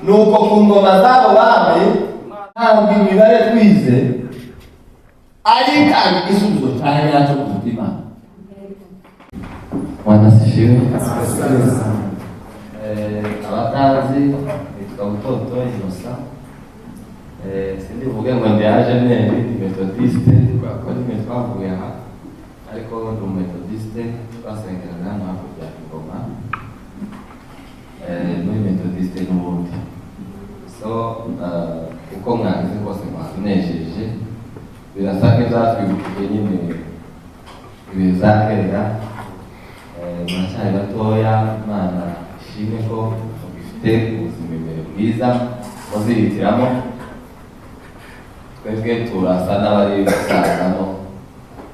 nuko ku ngoma z'abo bami ntabwo imibare twize ariko igisubizo cyane nyacyo ku mutima. Wanasifiwe. Abatazi nitwa Butoto Innocent. Sindi vuge ngo ndi ajeneri ndi metodiste kuko ni twavuye aha ariko ndi metodiste twasengerana hano hakurya Ngoma muri metodiste n'ubundi. So uko mwagize kose mwatunejeje birasa nk'ibyatwibukije nyine ibizakera muracyari batoya. Imana ishimwe ko mufite ubuzima imbere bwiza muzihitiramo. Twebwe turasa n'abari gusazamo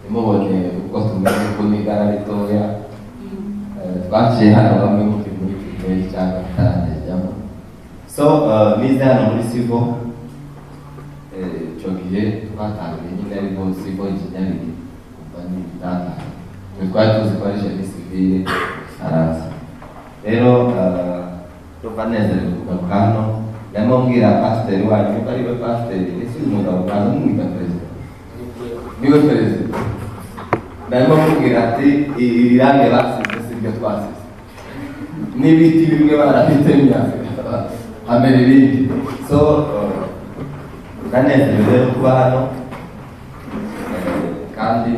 nimubone uko tumeze ko n'igara ritoya twaciye hano bamwe muri kimwe cyangwa tutarangejyamo. So nize hano muri sivo icyo gihe twatangiye nyine ariko sivo engineering kuva ni bitandukanye twari tuzi ko ari génie civile Faransa. Rero tuva nezerewe kugaruka hano ndimo mbwira pasiteri wanyu ko ari we pasiteri ese uyu mugabo mwaza mumwita perezida niwe perezida. Ndimo mubwira ati iri range basize si ryo twasize n'ibiti bimwe barafite imyaka hamera ibindi. So ndanezerewe rero kuba hano kandi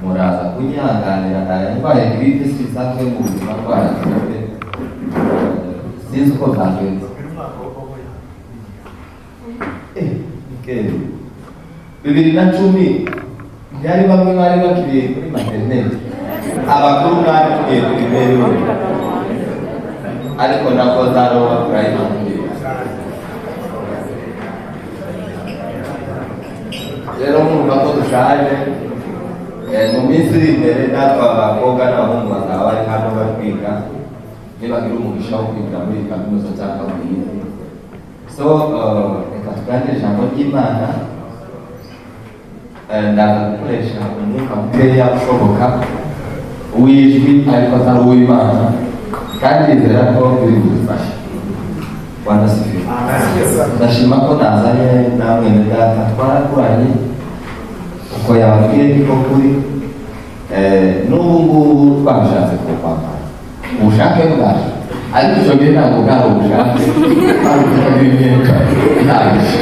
muraza kunyihanganira ndwaye gripe sisanzwe mu buzima bwanjye sinzi uko byagenze. 2010 byari bamwe bari bakiriye kuri materinete abakuru mwari tugiye kuri bero ariko nako zaroba private. Rero mwumva ko dushaje mu minsi iri imbere natwe abakobwa n'abahungu bazaba bari hano bari kwiga nibagira umugisha wo kwiga muri kaminuza cyangwa mu yindi. So reka tuganire ijambo ry'Imana. Ndaza gukoresha umwuka mukeya ushoboka w'ijwi ariko atari uw'Imana kandi nizera ko biri budufasha. Wanasifiwe. Ndashima ko nazanye namwe na data twarakuranye uko yababwiye niko kuri n'ubu ngubu twashatse kukwambara ubushake bwacu ariko icyo gihe ntabwo bwari ubushake ari ukubimyeka ntagije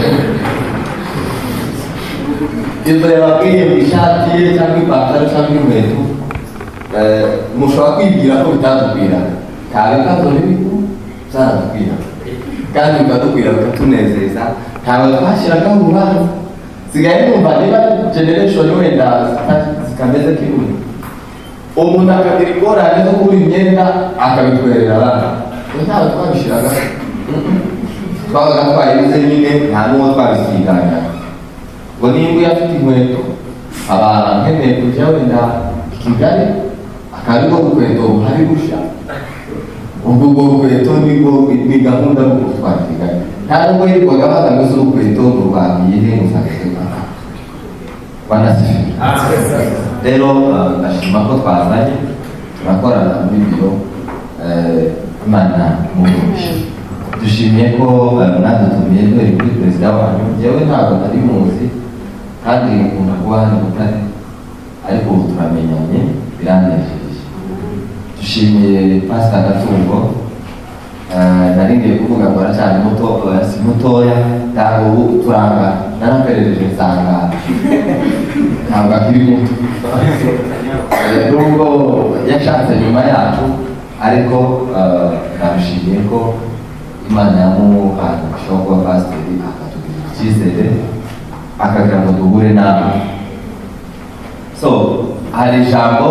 ibyo yababwiye mu ishati ye cyangwa ipantaro cyangwa inkweto mushobora kwibwira ko bitadubwira nta bibazo n'ibiko byadubwira kandi bikadubwira bikatunezeza ntabwo twashyiragaho urubanza. Sigaye numva niba generation wenda zikameze kimwe umuntu akagira ingorane zo kubura imyenda akabitwerera abana ntabwo twabishyiraga twabaga twayibuze nyine nta n'uwo twabisiganya ngo nimba uyafite inkweto abantu nkeneye kujya wenda i Kigali akariho urukweto buhari gushya ubwo urukweto ni gahunda yo gutwara i Kigali nta nubwo yirirwaga bagamije urukweto ngo rwagiye musakije Wanasifiwe. Rero ndashima ko twazanye turakorana muri biro Imana umugisha. Dushimiye ko mwadutumiye dore kuri perezida wanyu njyewe ntabwo nari muzi kandi nkunda kuba hano Butare ariko ubu turamenyanye biranejeje. Dushimiye Pastor Gatungo nari ngiye kuvuga ngo aracyari muto si mutoya ntabwo ubu turanga naraperereje nsanga ntabwo akiri muto nubwo yashatse nyuma yacu ariko nabishimiye ko Imana yamuhaye umugisha wo kuba pasiteri akatugirira icyizere akagira ngo duhure nawe. So hari ijambo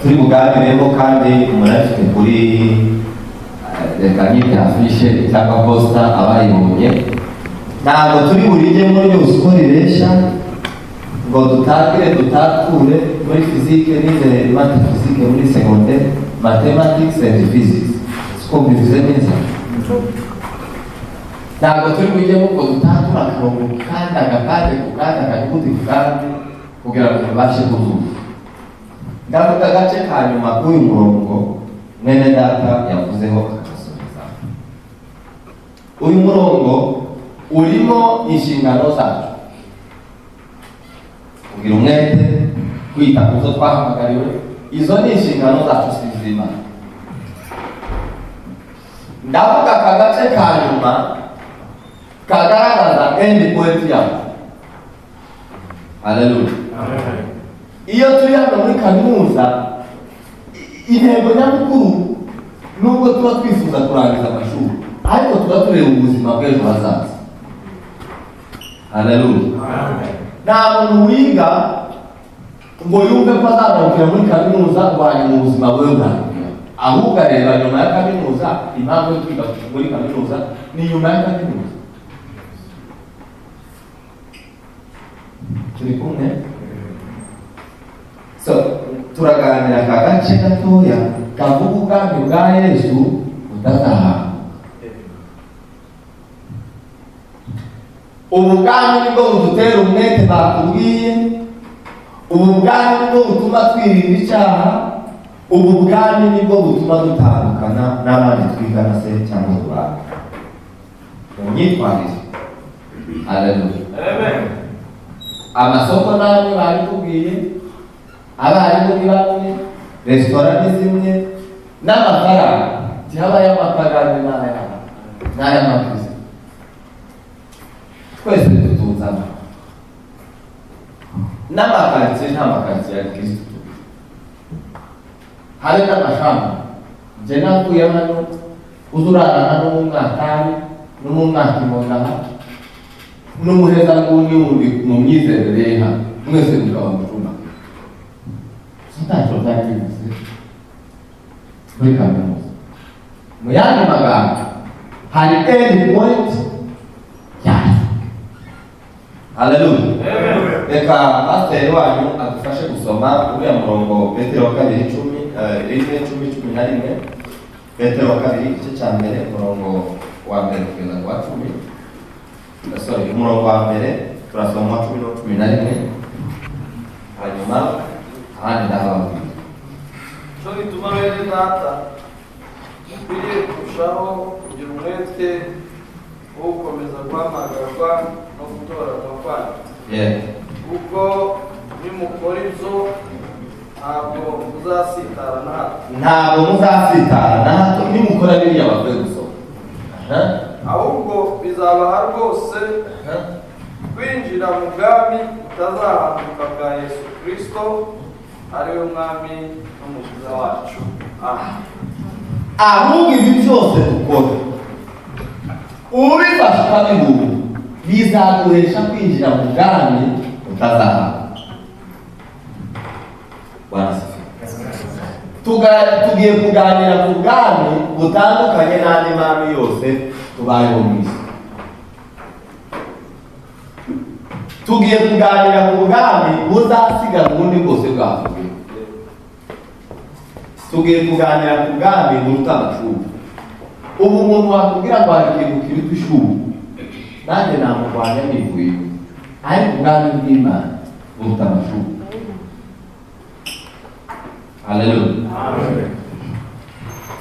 turi buganireho kandi murafite kuri reka nyine afishe cyangwa posta abayibonye. Ntabwo turi burijyemo yose uko rireshya ngo dutakure muri fizike nize matiphysique muri secondaire mathematics and physics siko bivuze neza. Ntabwo turi burijyemo ngo dutakure akarongo kandi agapande ku kandi akanyuguti ku kandi kugira ngo tubashe kuzuza. Ndavuga agace ka nyuma k'uyu murongo mwene data yavuzeho akagasomeza uyu murongo urimo inshingano zacu, kugira umwete, kwita ku zo twahamagariwe. Izo ni inshingano zacu z'izima. Ndavuga aka gace ka nyuma kagaragaza end point yacu. Haleluya. Iyo turi hano muri kaminuza, intego nyamukuru nubwo tuba twifuza kurangiza amashuri, ariko tuba tureba ubuzima bw'ejo hazaza. Haleluya. Nta muntu wiga ngo yumve ko azagukira muri kaminuza hanyuma ubuzima bwe burangira, ahubwo areba nyuma ya kaminuza. Impamvu yo kwiga muri kaminuza ni nyuma ya kaminuza. Turi kumwe? So turaganira aka gace gatoya kavuga ubwami bwa Yesu butazahaga. Ubu bwami nibwo budutera umwete batubwiye, ubu bwami nibwo butuma twirinda icyaha, ubu bwami nibwo butuma dutandukana n'abandi twigana se cyangwa tubana mu myitwarire. Haleluya. Amen. Amasoko namwe babitubwiye, abarimu ni bamwe, resitora ni zimwe, n'amafaranga habaye amapagani n'ay'amakizi. Twese dutuzana n'amakaritsiye, nta makaritsiye ya Kristo. Hari n'amashamba. Nje nakuye hano uzurarana n'umwakari n'umwaka imondaha n'umuheza nguni wundi mu myizerere hano, mwese mukaba mucuma. Ntacyo byari bivuze muri kaminuza. Mu yandi magambo, hari end point yayo. Haleluya. Reka pasiteri wanyu adufashe gusoma uriya murongo Petero 2:10-11. Petero 2 igice cya mbere umurongo wa mbere kugeza ku wa 10. Umurongo wa mbere turasoma wa 10 no 11, hanyuma ahandi ndahababwira. Cyo bituma bene data mukwiriye kurushaho kugira umwete wo gukomeza guhamagarwa no gutoranywa kwanyu. Kuko nimukora ibyo ntabwo muzasitara na hato. Ntabwo muzasitara na hato nimukora biriya bakwiye gusoma. Ahubwo bizabaha rwose kwinjira mu bwami butazahanguka bwa Yesu Kristo, ariwe mwami n'umukiza wacu. Ahubwo ibi byose dukora ubifashe ukabihuza bizaguhesha kwinjira mu bwami butazahanguka. Tugiye kuganira ku bwami butandukanye n'andi mami yose tubayeho mu isi. Tugiye kuganira ku bwami buzasigara ubundi bwose bwavuye. Tugiye kuganira ku bwami buruta amashuri. Ubu umuntu wakubwira ngo hari ikintu kiruta ishuri, nanjye namurwanya nivuye, ariko ubwami bw'Imana buruta amashuri. Haleluya. Amen.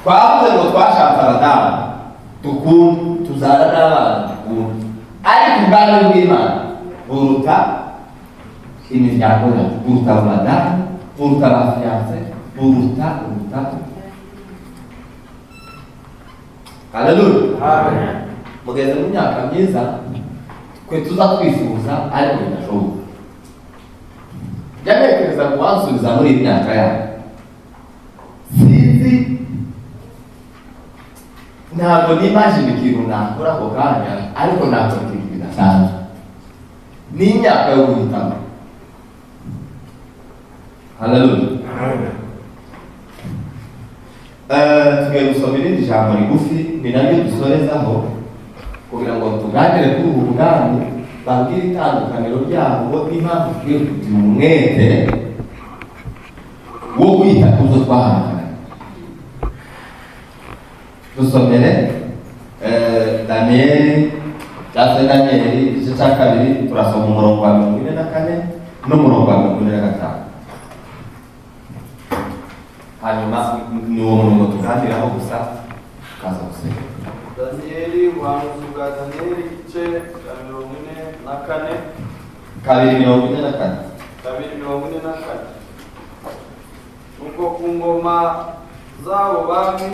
Twavuze ngo twashatse abadamu tukunda, tuzara n'abana tukunda, ariko ubwami bw'Imana buruta imiryango yacu, buruta abadamu, buruta abafiyanse, buruta. Haleluya. Amen. Mugeze mu myaka myiza twe tuza twifuza ariko bidashoboka. Jyanekereza kubansubiza muri iyi myaka yawe. Sinzi, ntabwo nimagine ikintu nakora ako kanya, ariko nakora ikintu bidasanzwe. Ni imyaka yo guhitamo. Haleluya. Amen. Tugiye gusoma irindi jambo rigufi, ni naryo dusorezaho kugira ngo tuganire kuri ubu bwami, babwire itandukaniro ryabo n'impamvu tugiye kugira umwete wo kwita ku zo twahamagara. Dusomere Daniyeli, cyangwa se Daniyeli igice cya 2, turasoma umurongo wa 44 n'umurongo wa 45. Hanyuma ni uwo murongo tuganiraho gusa, tukaza gusenga. Daniyeli ubuhanuzi bwa Daniyeli igice cya 44 2:44 2:44 nuko ku ngoma z'abo bami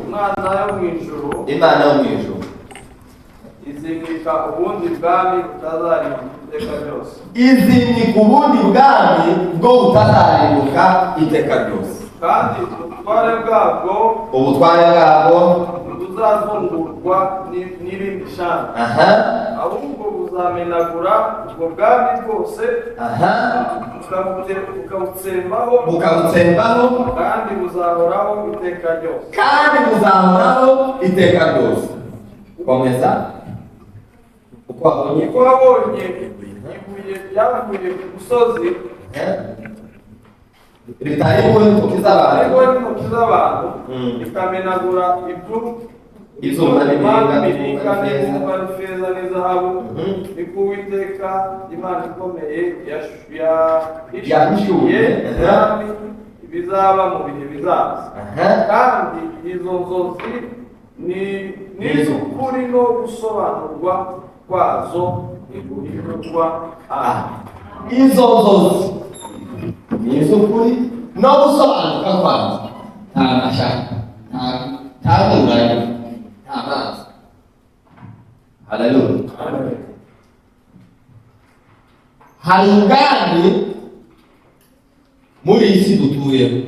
Imana yo mu ijuru izimika ubundi bwami butazarimbuka iteka ryose. izimika ubundi bwami bwo butazarimbuka iteka ryose, kandi ubutware bwabwo ntibuzazungurwa n'irindi shami, ahubwo buzamenagura ubwo bwami bwose bukabutsembaho kandi buzahoraho iteka ryose. Komeza uko wabonye ibuye ryavuye ku musozi ritariho n'intoki z'abantu rikamenagura izuba n'imiringa n'ifeza n'izahabu, niko Uwiteka Imana ikomeye yahishuye kandi ibizaba mu bihe bizaza. Kandi izo nzozi ni iz'ukuri no gusobanurwa kwazo ntiguhindurwa. Izo nzozi ni iz'ukuri no gusobanuka kwazo nta mashaka, nta ngurane, nta mazi. Haleluya. Hari ubwami muri iyi si dutuyemo,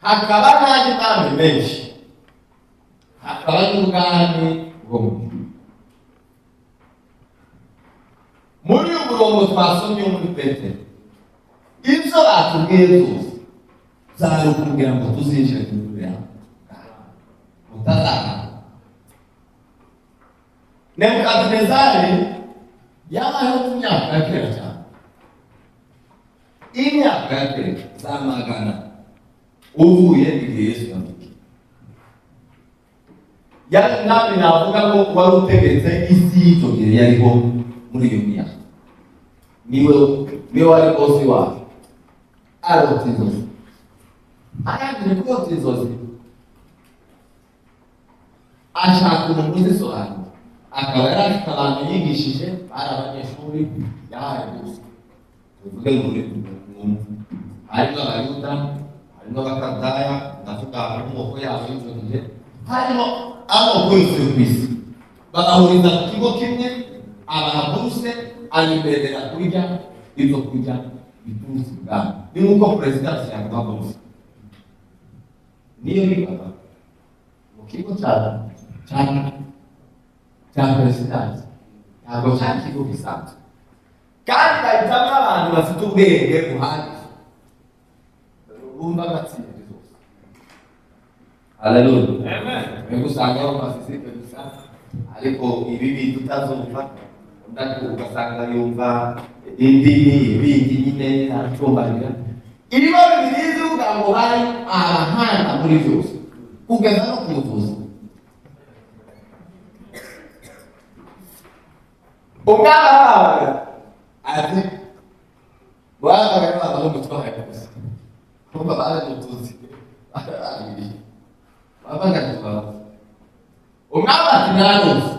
hakaba n'andi bwami menshi, hakaba n'ubwami bwo mu ijuru. Muri uyu murongo twasomye muri Petero, ibyo batubwiye byose byari ukubwira ngo tuzinjire mu ijuru yawe utazahara. Nebukadinezari yabayeho mu myaka ya kera cyane, imyaka ya kera za magana uvuye igihe Yesu yavukiye. Yari ntabwo navuga ko wari utegetse isi y'icyo gihe yariho muri iyo myaka. Niwe wari bose wawe, arota inzozi, arangije kurota inzozi ashaka umuntu uzisobanura. Akaba yari afite abantu yigishije, bari abanyeshuri yahaye gusa tuvuge ngo harimo abayuda, harimo abakadaya, ndavuga amoko yabo y'icyo gihe, harimo amoko yose yo ku isi. Bagahuriza ku kigo kimwe, abahabuse ayiberera kurya ibyo kurya biturutse ubwami. Ni nk'uko perezidansi yavuga bose niyo bibaga mu kigo cya perezidansi, ntabwo cyari ikigo gisanzwe, kandi bahitamo abantu bafite ubwenge buhagije bumva amatsinda zose. Haleluya. Amen. Usanga bafite gusa ariko ibi bintu utazumva, ugasanga yumva indimi ibindi nyine aracumbarira. Iriho Bibiliya ivuga ngo hari abahanga muri byose kugeza no ku muvuzi. Ubwabaga ati wabaga n'abantu mutwaye gusa kuko baramutuzi arabiri babaga n'abantu umwaba ati naruzi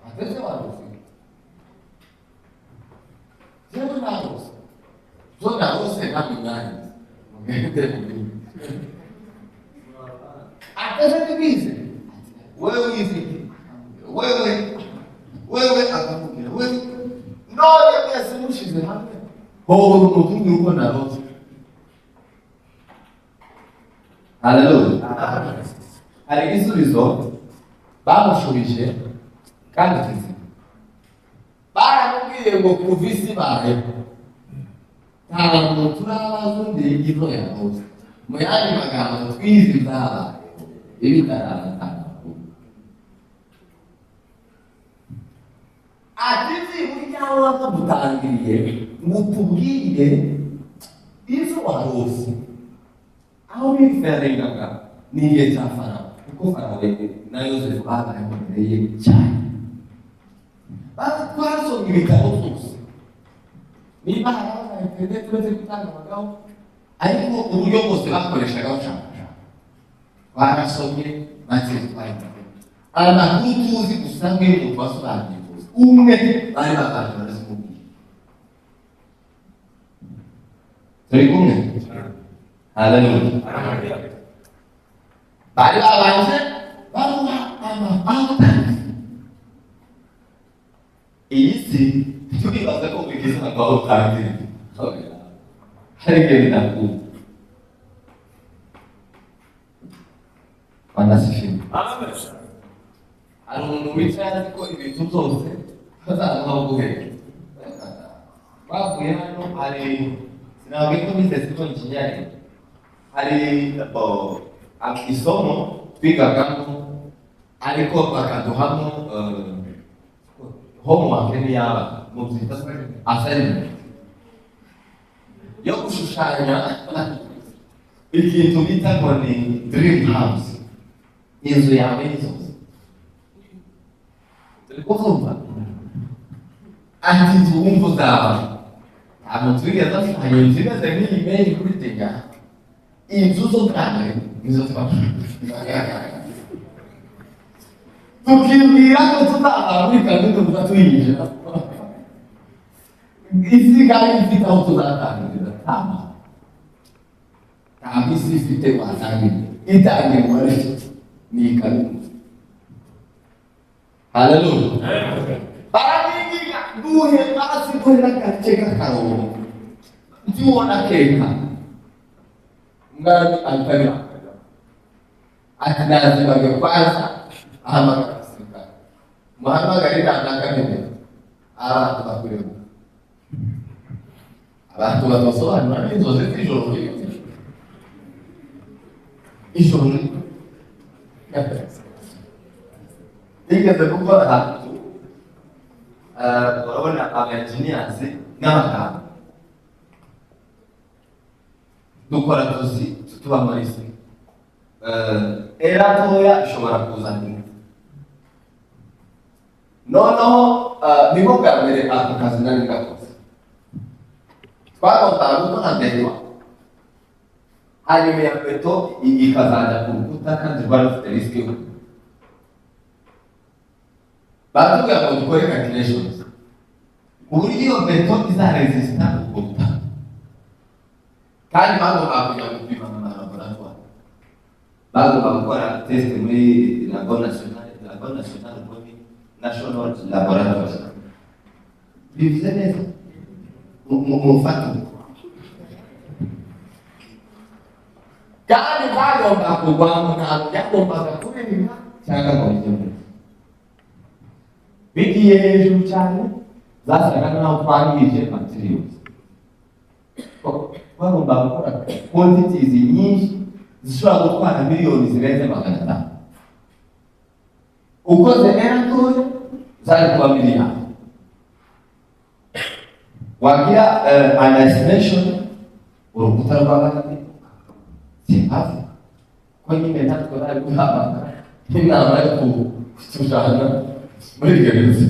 atese waruzi jewe naruzi zo naruzi namwanya mugende atese bibize wewe hivi wewe akamubwira wewe none mwese mushize hamwe hoho n'umuntu uko naroze. Haleluya. Hari igisubizo bamushubije kandi kizima. Baramubwiye ngo kuva isi bayeho nta muntu turabaza undi ibyo yakoze. Mu yandi magambo twize ibyabaye ibitarabana. Atizi buryaho bakadutangiriye ngo tubwire izo warose aho biferengaga n'igihe cya Farawo, kuko Farawo na Yosefu babayeho mbere ye cyane. Twasomye ibitabo byose, niba hari ababaye turetse gutanga abagabo, ariko uburyo bwose bakoreshaga bashakashaka barasomye maze twahita amakuru tuzi gusa nk'umuntu wasobanuye umwe bari bakanje barazimubwira. Turi kumwe? Haleluya. Bari babanje bamuha amapata. Iyi si turibaza ko bigize amapata. Hari igihe bidakunda. Wanasifiwe. Hari umuntu wicaye azi ko ibintu byose bazamuha guhera. Bavuye hano hari sinababwiye ko bize siko nkinyari. Hari isomo twigagamo ariko bakaduhamo homework y'abana mu byita assignment yo gushushanya ikintu bita ngo ni dream house, inzu yawe y'inzozi. Turi kuvuga ati inzu wumva uzaba ntabwo twigeze ashushanya inzu imeze nk'iyi meri kuri tega. Inzu zo bwanjye nizo twashaka tukibwira ko tuzaba muri kaminuza tuyinjira isigaye ifite aho tuzatangirira ntabwo isi ifite watangirira itangirwa ni kaminuza. Haleluya. Barabigiga duhe hasi kwenda gace k'akarongo ndiwona keka ngani alifanya atinazibage kwanza ahamagara muhamagarira ndakamene abantu bakureba abantu batosobanura inzozi z'ijoro ijoro igeze gukora ahantu urabona aba-engineers n'abaganga dukora tuzi tuba muri isi era toya ishobora kuzana noneho niko bwa mbere ako kazi nari gakoze twakontaga uko ntaderwa hanyuma ya beto ikazajya ku rukuta kandi rwari rufite risike yo batubwira ngo dukore calculations ku buryo iyo beto izaresista ubwo butaka kandi bagomba kujya gupima mu malaboratoire, bagomba gukora test muri Laboratoire National Laboratoire. Bivuze neza mu fatu kandi bagomba kugwa mu ntabwo byagombaga kubirima cyangwa ngo bijye bigiye hejuru cyane zasaga naho twangije materials. Bagomba gukora quantities nyinshi zishobora gutwara miliyoni zirenze 500. Ukoze era ntoya zari kuba miliyari. Wagira an estimation urukuta rw'abandi simpazi ko nyine natwe bari guhabwa inama yo kutushana muri gereza.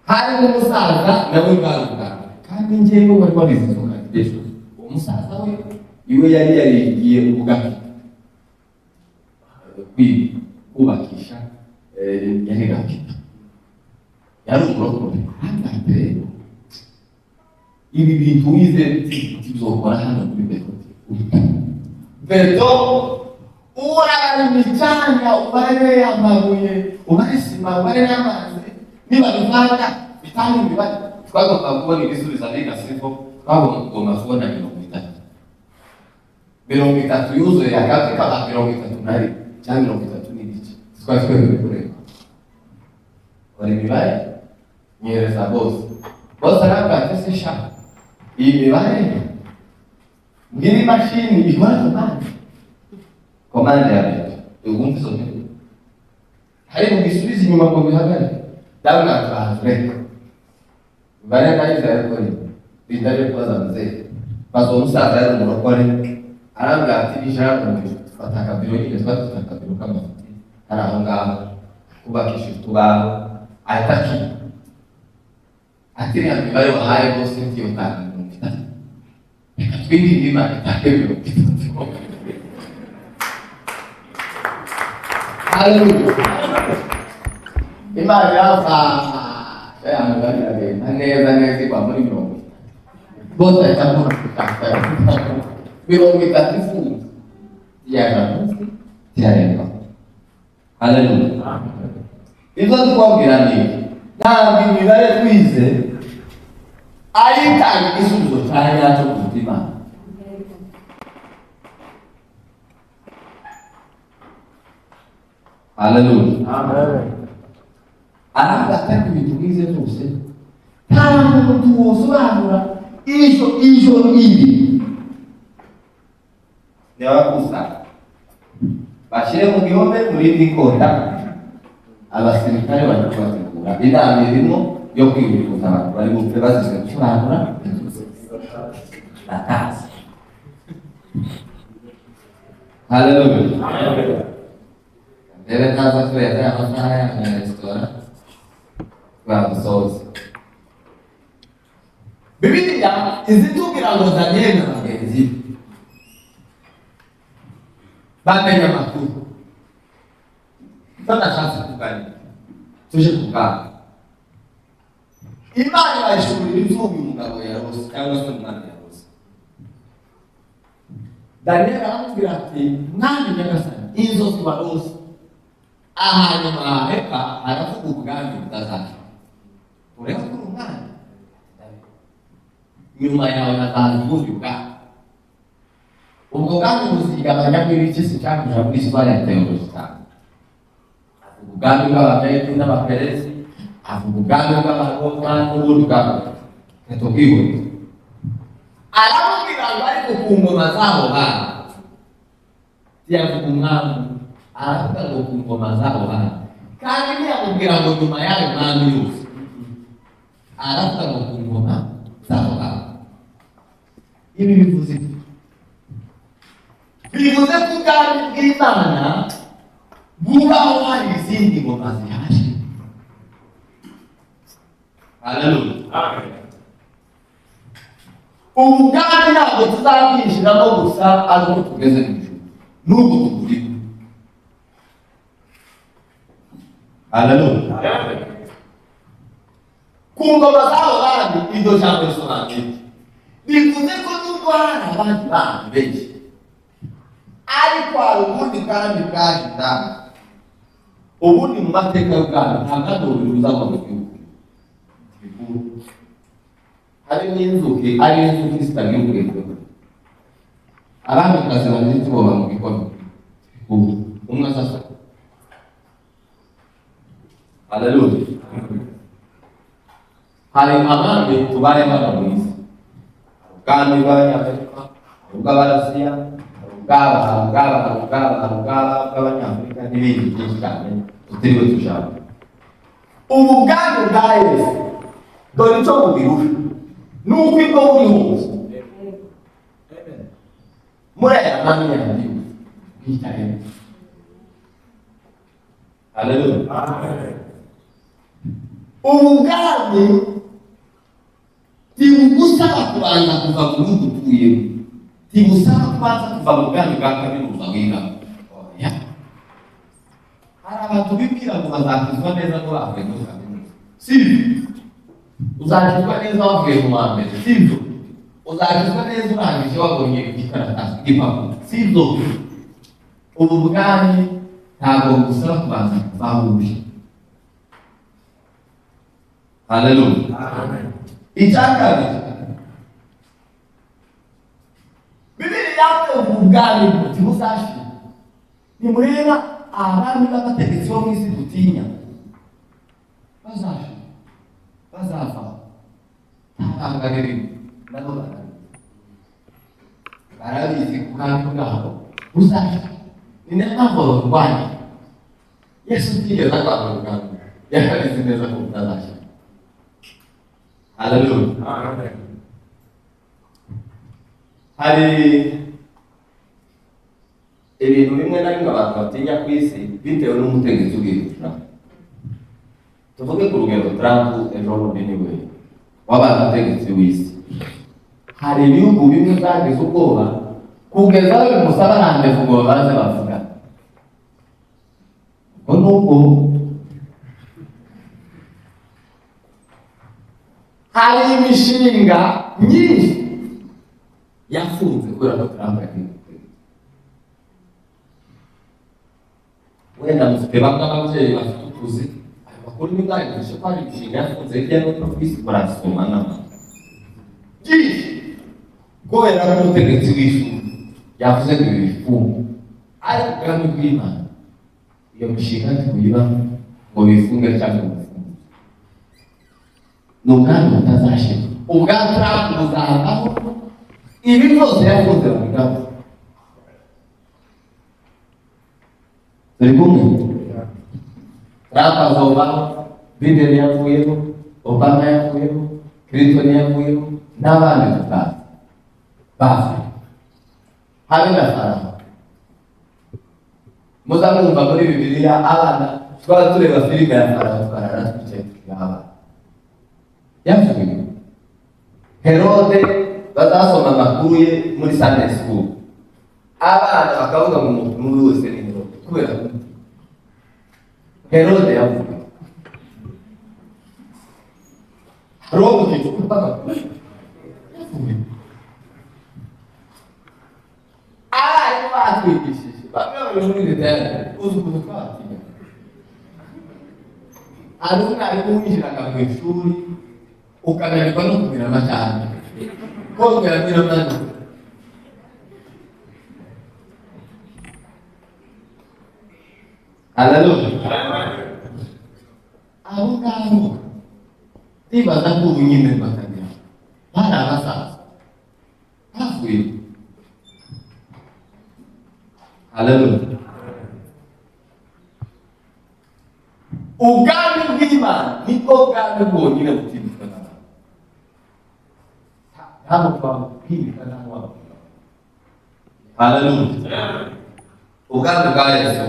Hari n'umusaza nawe ngaruka kandi njyewe bari babizizuka ejo umusaza we iwe yari yarigiye ubugaki kubakisha yari gakita yari umurokore hangate ibi bintu wize tuzokora hano muri beto urabari micanya ubare amabuye ubare sima ubare n'amazi niba bivanga bitanga ibibari twagomba kubona ibisubizo bigasifo twagomba kubona 30 yuzuye yagaze kaba 30 cyangwa 30 n'igice twari twebwe kureba wari mibare nyereza bose arabwate se sha iyi mibare ngiri mashini ikora komande ya beto ubumva izo ntebe hari mu gisubizo inyuma ngo bihagare ndabona twaje bari nayiza yakore bindare kwaza mzee bazo musaza yari umurokore arambwira ati ijana fata akabiro nyine twafata akabiro k'amafuti hari aho ngaho kubakisha utubaho ahita ati ya mibare wahaye bose ntiyo kandi twindi ndima itakebiro Haleluya. Imana yafasha yangalia neza kwa muri mirongo bose cyangwa kutaka mirongo itatu ya tiareka. Haleluya. Ibyo twabwira ni ntabwo imibare twize ayitanga igisubizo cyanya cyo kutima. Haleluya. Amen. Anataka vitumize byose nta muntu wosobanura ijoro iri nyabakusa bashyire mu gihome muri bikota abasirikare bari kubategura inama irimo yo kwihuta abantu bari bupfe bazize gusobanura atazi. Haleluya. Deve kaza kweza amasaha ya resitora bamusoza. Bibiliya izitubwira ngo Daniel na bagenzi bamenye amakuru. Tunashatse kuganira tuje kuganira. Imana yashurira izuba umugabo yarose cyangwa se umwana yarose. Daniel aramubwira ati mwami nyagasani inzozi warose hanyuma reka aravuga ubwami butazaza. Ureba ko umwana nyuma yawe natanze ubundi bwami. Ubwo bwami buzigabanya bw'ibiki si cyakuja muri sipari ya teoloji cyane. Avuga ubwami bw'abamedi n'abaperesi, avuga ubwami bw'abaroma n'ubundi bwami ntitubwihuta. Aramubwira ngo ariko ku ngoma z'abo bana tiyavuga umwami aravuga ngo ku ngoma z'abo bana kandi ntiyamubwira ngo nyuma y'ayo mwami yose aravuga ngo ku ngoma z'abo bana. Ibi bivuze ko ubwami bw'Imana bubaho hari izindi ngoma zihaje. Haleluya. Ubu bwami ntabwo tuzabwinjiramo gusa ari uko tugeze mu ijuru n'ubu tuburimo. Haleluya. Ku ngoma z'abo bandi iryo jambo risobanuye bivuze ko nubwo hari abandi bantu benshi ariko hari ubundi kandi bwaje ndani. Ubundi mu mateka y'ubwami nta bwami buza ngo bw'igihugu. Hari n'inzuki ari inzuki zitagira ubwenge. Abandi bakazana n'ituboba mu gikoni. Umwe asasa. Haleluya. Hari abandi tubaye hano mu isi. Ubwami bw'Abanyamerika, ubw'Abarasiya, ubw'Abanyafurika n'ibindi byinshi cyane tutiriwe tujana. Ubu bwami bwa Yesu dore icyo bubirusha nuko ibwo buri hose muri aya mani yanjye bwitaye. Haleluya. Ubu bwami ntibugusaba kubanza kuva mu rugo utuyemo, ntibusaba kubanza kuva mu bwami bwa kaminuza wigaho. Hari abantu bibwira ngo bazakizwa neza ko bavuye muri kaminuza. Sibyo. Uzakizwa neza wavuye mu wa mbere. Sibyo. Uzakizwa neza urangije wabonye igikaratasi cy'impapuro. Sibyo. Ubu bwami ntabwo bugusaba kubanza kuva aho uri. Haleluya. Amen. Icyakabiri Bibiliya yavuze ubwami ntibuzashira. Nimureba abami b'abategetsi bo mu isi dutinya bazashira, bazava ntatangarire nabo barabizi ku bwami bwabo buzashira. Ni nayo mpamvu barwanya. Yesu ntiyigeze akwanga ubwami, yarabizi neza ko butazashira. Haleluya. Amen. Hari ibintu bimwe na bimwe abantu batinya ku isi bitewe n'umutegetsi ubwirusha. Tuvuge ku rugero Trump ejo bundi niwe wabaye umutegetsi w'isi. Hari ibihugu bimwe byagize ubwoba kugeza aho bimusaba hanze ngo baze bavuga nuko hari imishinga myinshi yafunze kubera ko Trump yagiye. Wenda mufite bamwe ababyeyi bafite utuzi bakora imidahindisha ko hari imishinga yafunze hirya no hino ku isi barasoma nama byinshi kubera ko umutegetsi w'ishuri yavuze ngo ibi bifunga ariko ubwami bw'Imana iyo mishinga ntikuyiba ngo bifunge cyangwa ngo bifunge. Ni ubwami butazashira, ubwa Trump buzahabaho, ibi byose yafunze mu ngabo. Turi kumwe? Trump azobaho, Biden yavuyeho, Obama yavuyeho, Clinton yavuyeho, n'abandi tutazi bavuye. Habe na Farawo. Muzamwumva muri Bibiliya abana twaba tureba filime ya Farawo twarara twicaye tukaba yavuye. Herode bazasoma amakuru ye muri Sunday school, abana bakavuga ngo umuntu wese ni Herode kubera ko Herode yavuye. Roho kitu mpaka yavuye. Ariko batwigishije bamwe muri ndetse uzukuza twatinya. Ariko winjiraga mu ishuri ukaganirwa no kumira amajyana ko ukaganira amajyana. Haleluya. Abo ngabo ndibaza ko ubu nyine bakagira bari abasaza bavuye. Haleluya. Ubwami bw'Imana nibwo bwami bwonyine butibuka n'abantu. Ntabwo twabwirika n'abantu. Haleluya. Ubwami bwa Yesu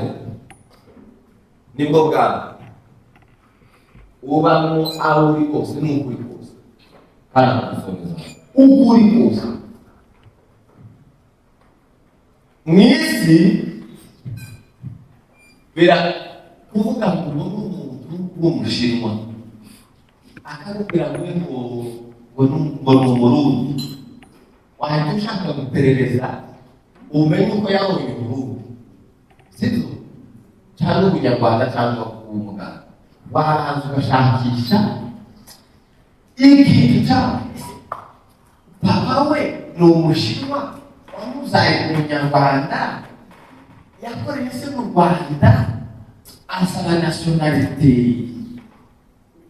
nibwo bwami ubamo aho uri kose n'ukuri kose kandi agasomeza ukuri kose. Mu isi kuvuga ngo umuntu w'umushinwa akakubwira ngo ni Umurundi, wahita ushaka guperereza umenye uko yabonye Uburundi, sibyo? Cyangwa Ubunyarwanda cyangwa Ubuganda, wahanze ugashakisha ikintu cyawe. Papa we ni Umushinwa wamuzaye Umunyarwanda, yakoreye se mu Rwanda, asaba nationalité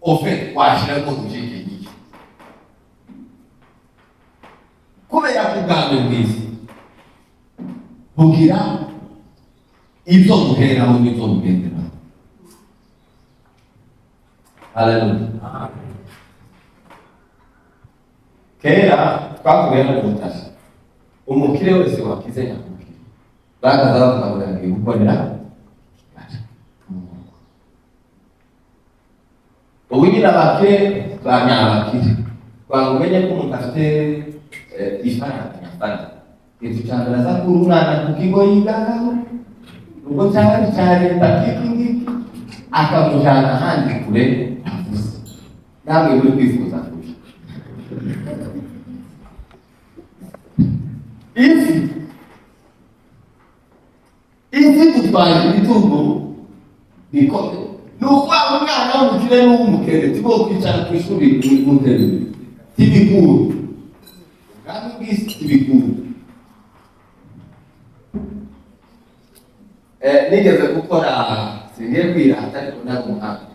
ofe washira ko tujike nyinshi kubera kugana ubwiza bugira ibyo guheraho n'ibyo kugendera. Haleluya. Kera twakuye no gutashya umukire wese wakize nyakubwira bakaza bavuga ngo yagiye gukorera ubu nyine abakire banyabakire bangumenye ko umuntu afite ifaranga nyafaranga ikintu cya mbere aza kuri umwana ku kigo yigagaho ubwo cyangwa cya leta kiki akamujyana ahandi kure avuze namwe muri kwifuza kurusha izi gutwara imitungo bikomeye. Nuko umwana w'umukire n'uw'umukene tibo kwicara ku ishuri mu ntebe tibikuru kandi bwisi tibikuru. Nigeze gukora singiye kwirata ariko ntabwo umuhanga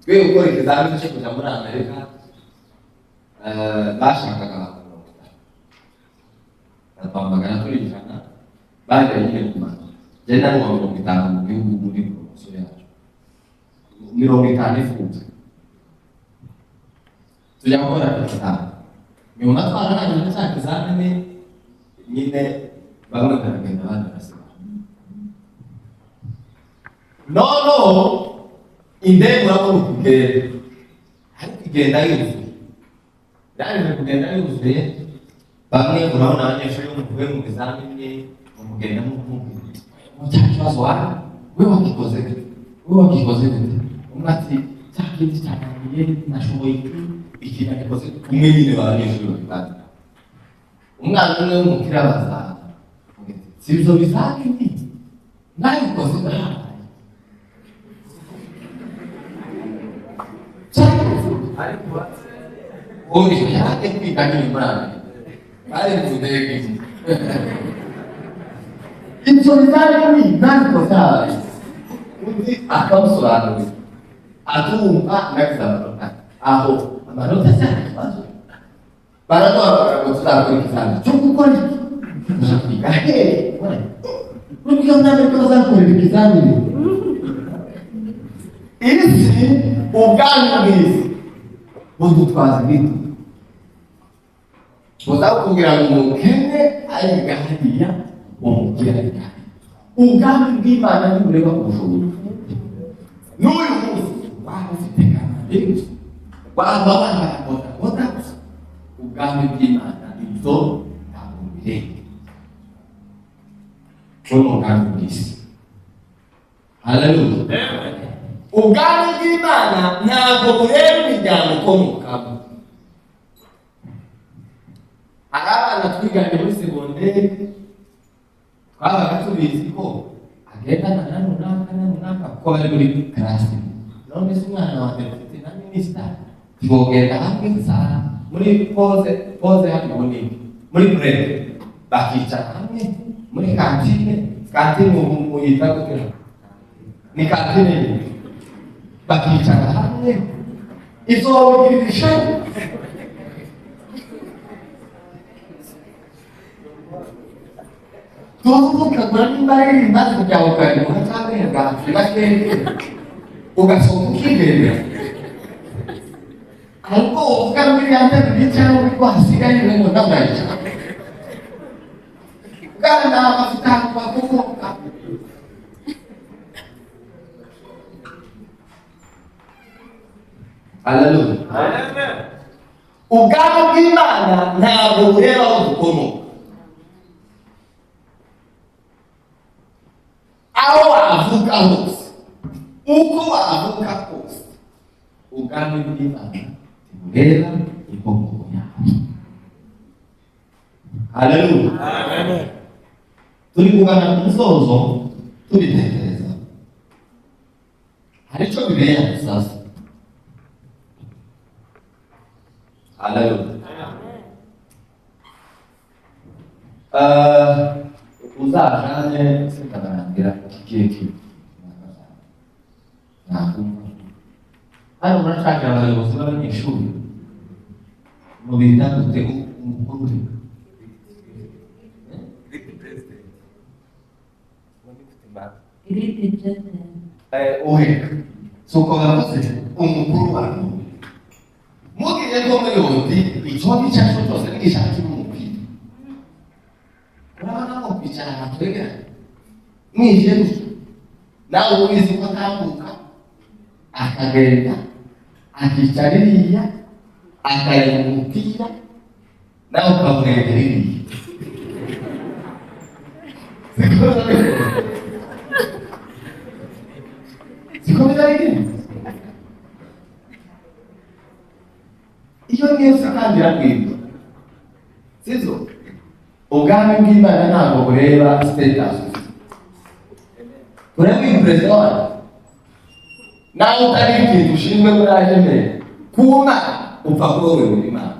twe gukora ikizamini cyo kujya muri Amerika. Bashakaga batwamagana turi ijana bajya nyine kumana jenda ni 50 mu gihugu muri promotion yacu 50 ifunze tujya gukora ikizamini nyuma twararangije cya kizamini nyine bamwe baragenda abandi barasiba. No indege urabona ukugenda ariko igenda yuzuye yaje kugenda yuzuye. Bamwe urabona abanyeshuri muvuye mu bizamini mugenda mu cya kibazo wawe we wakikoze gute, we wakikoze gute, umwe ati cya kindi cyananiye nashoboye iki nagikoze umwe nyine baranyeshuri bakitanga umwana umwe w'umupira bazaza si ibyo bizaba indi nabikoze nabi ubu yari kwiga n'imana ari mu ndege ibyo bizaba indi nabikoze nabi undi akamusobanurira atumva n'akizamuka aho amanota cyane ikibazo baraduhamagara ngo tuzakora ikizamini cyo gukora iki tujya kwiga hehe n'ubwo mwana ko bazakorera ikizamini isi ubwanyu bw'isi budutwaza ibiti buzakubwira ngo umukene ayiga hariya umukire ayiga ubwami bw'Imana ntibureba ku bushobozi n'uyu munsi waba ufite kamere waba wambaye bodaboda gusa ubwami bw'Imana ibyo ntabwo bireba n'umugambi w'isi. Haleluya. Ubwami bw'Imana ntabwo bureba imiryango ukomokamo. Hari abana twiganye muri segonderi twabaga tubizi ko agendana na runaka kuko bari muri karasi. None se umwana wa depite na minisita ntibogenda hamwe muri poze hano muri burede bakicara hamwe muri kantine muyita gutera ni kantine bakicara hamwe izobigirira ishema tuvuga kugura n'imbaraga imaze kujya ukajya mu cyangwa ngati bakende ugasoma ukigenda ariko uvuga muri yande bicara uko hasigaye ngo ndabayica kana afite bakuvuka Haleluya. Amen. Ubwami bw'Imana ntabwo bureba aho dukomoka. Aho wavuka hose, uko wavuka hose, ubwami bw'Imana bureba inkomoko yawe. Haleluya. Amen. Turi kugana ku musozo tubitekereza. Hari icyo bibera sasa. Haleluya. Uzajane sikarangira kiki. Nakumva. Hano murashaka abayobozi b'abanyeshuri. Mu bintu gutego umukuru. Suko baravuze umukuru wanyu mugiye ko muyobozi icyoni cyacu cyose n'igishaka cy'umupira urabona ko kwicara hatwegera mwije nawe ubizi ko atambuka akagenda akicara iriya akareba umupira nawe ukamwegera iriya siko bizarigenda iyo niyo sakangira kwibwa sizo ubwami bw'Imana ntabwo bureba status bureba impression wawe nawe utari ikintu ushinzwe muri aje mbere kuma upfa kuri wowe muri Imana.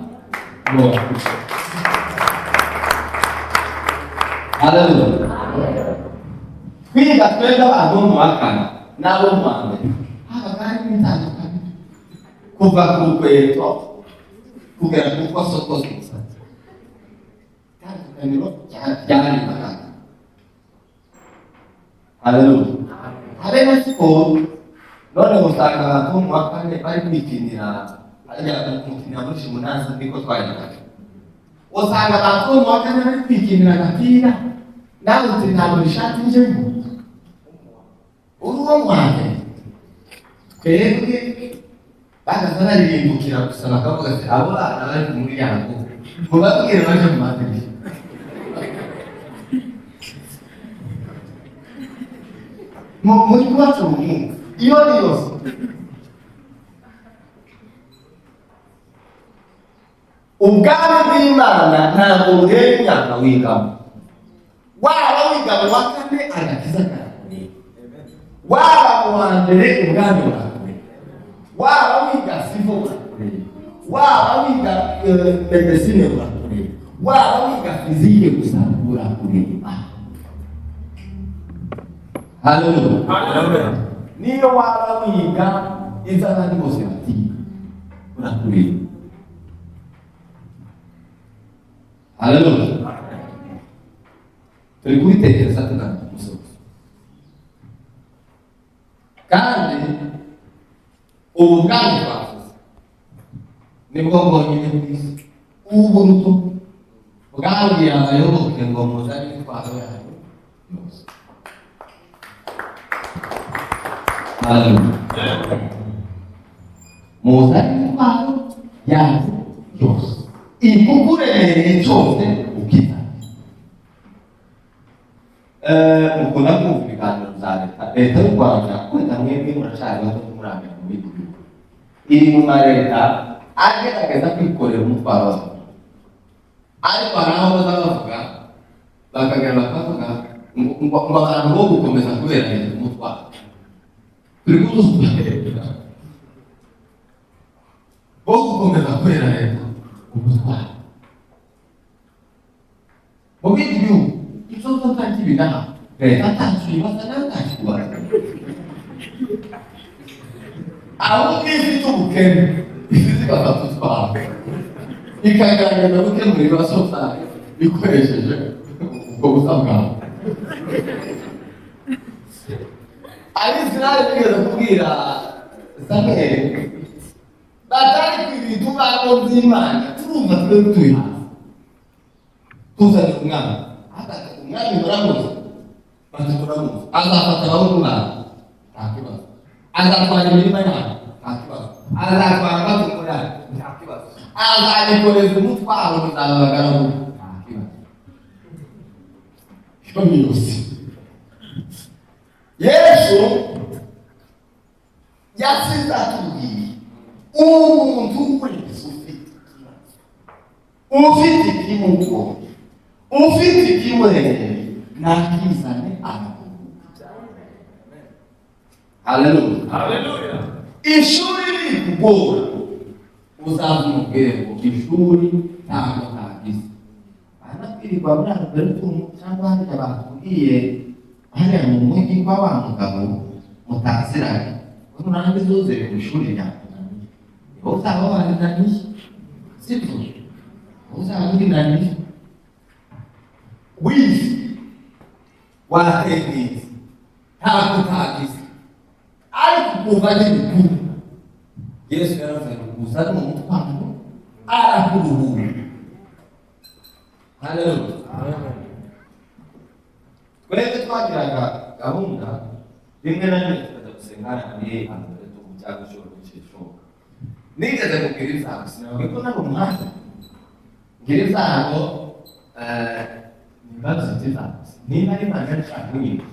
Haleluya. Kwiga twebwe abantu mu wakana nabo mu wa mbere haba kandi bitandukanye kuva ku rukweto kugera ku kosokozo tandukaniro ryari magana. Haleluya. Habe na siporo none usanga abantu mu wa kane bari kwikinira ajya gukinira muri Shimunazi niko twayinaga usanga abantu mu wa kane bari kwikinira agapira nawe utinabura ishati njyewe uruwo mwane twebwe bagaza baririmbukira gusa bakavuga ati abo bana bari ku muryango ngo babwire baje mu madirishya. muri kubaca umuhinzi iyo ari yose ubwami bw'Imana ntabwo bureba imyaka wigamo, waba wiga mu wa kane agakiza karakureba, waba mu wa mbere ubwami burakureba, waba wiga sivo burakureba, waba wiga medesine burakureba, waba wiga fizike gusa burakureba. Haleluya. Niyo waba wiga iz'abandi bose batiga burakureba. Haleluya. Turi kubitekereza tugana ku musozi, kandi ubu bwami twavuze nibwo bwonyine bwiza. Ubu buruto bwabwiye abayoboke ngo muzane imitwaro yanyu yose. Haleluya. Muzane imitwaro yanyu yose, ikukuremereye cyose ukita. Mukunda kumva ibiganiro bya leta y'u Rwanda, wenda mwebwe muracari bato murambira mu bindi bihugu, iri mu mareta agerageza kwikorera umutwaro wabo, ariko hari aho baza bavuga bakagera bakavuga ngo abantu bo gukomeza kubera leta umutwaro. Turi kudusubiza bo gukomeza kubera leta umutwaro mu bindi bihugu. Isozo takibinaha leta tachibaza ntakikubaza aho ifite ubukene izigafata utwara ikagaragaza gukemura ibibazo byayo ikoresheje ubwo busa bwawe. Abisirayeli bigeze kubwira Samweli batari ku bintu babo by'Imana, turumva turi turi hasi tuzanye umwana umwami muramuzi bati muramuzi, azafata abahungu babo nta kibazo, azatwara imirima yabo nta kibazo, azatwara amatungo yabo nta kibazo, azayikoreza umutwaro muzababagaraho nta kibazo. Iyo ni yose Yesu yasize atubwiye umuntu wese ufite ikimugoye, ufite ikimuremereye nakizane arakuruhuka. Haleluya. Ishuri rikugora uzaza umubwire ngo ishuri ntabwo ntagize. Anabwirirwa muri Albertum cyangwa hariya batubwiye hariya mu mujyi kwa wa mugabo mutaziranye, ko nurangiza uze ku ishuri ryakunaniye, wowe uzaba warinaniye, sibyo? Uzaba urinaniye wizi watekereza ntabwo utagize, ariko kuva n'ibikuru Yesu yaravuze ngo uzane umutwaro arakuruhura. Haleluya. Twebwe twagiraga gahunda rimwe na rimwe tukaza gusengana muri Alberto mu cyago cyo gukeshoka. Nigeze kubwira ibyago sinababwiye ko nari umuhanda ngira ibyago nibaziza niba ari Imana ishaka kunyinshi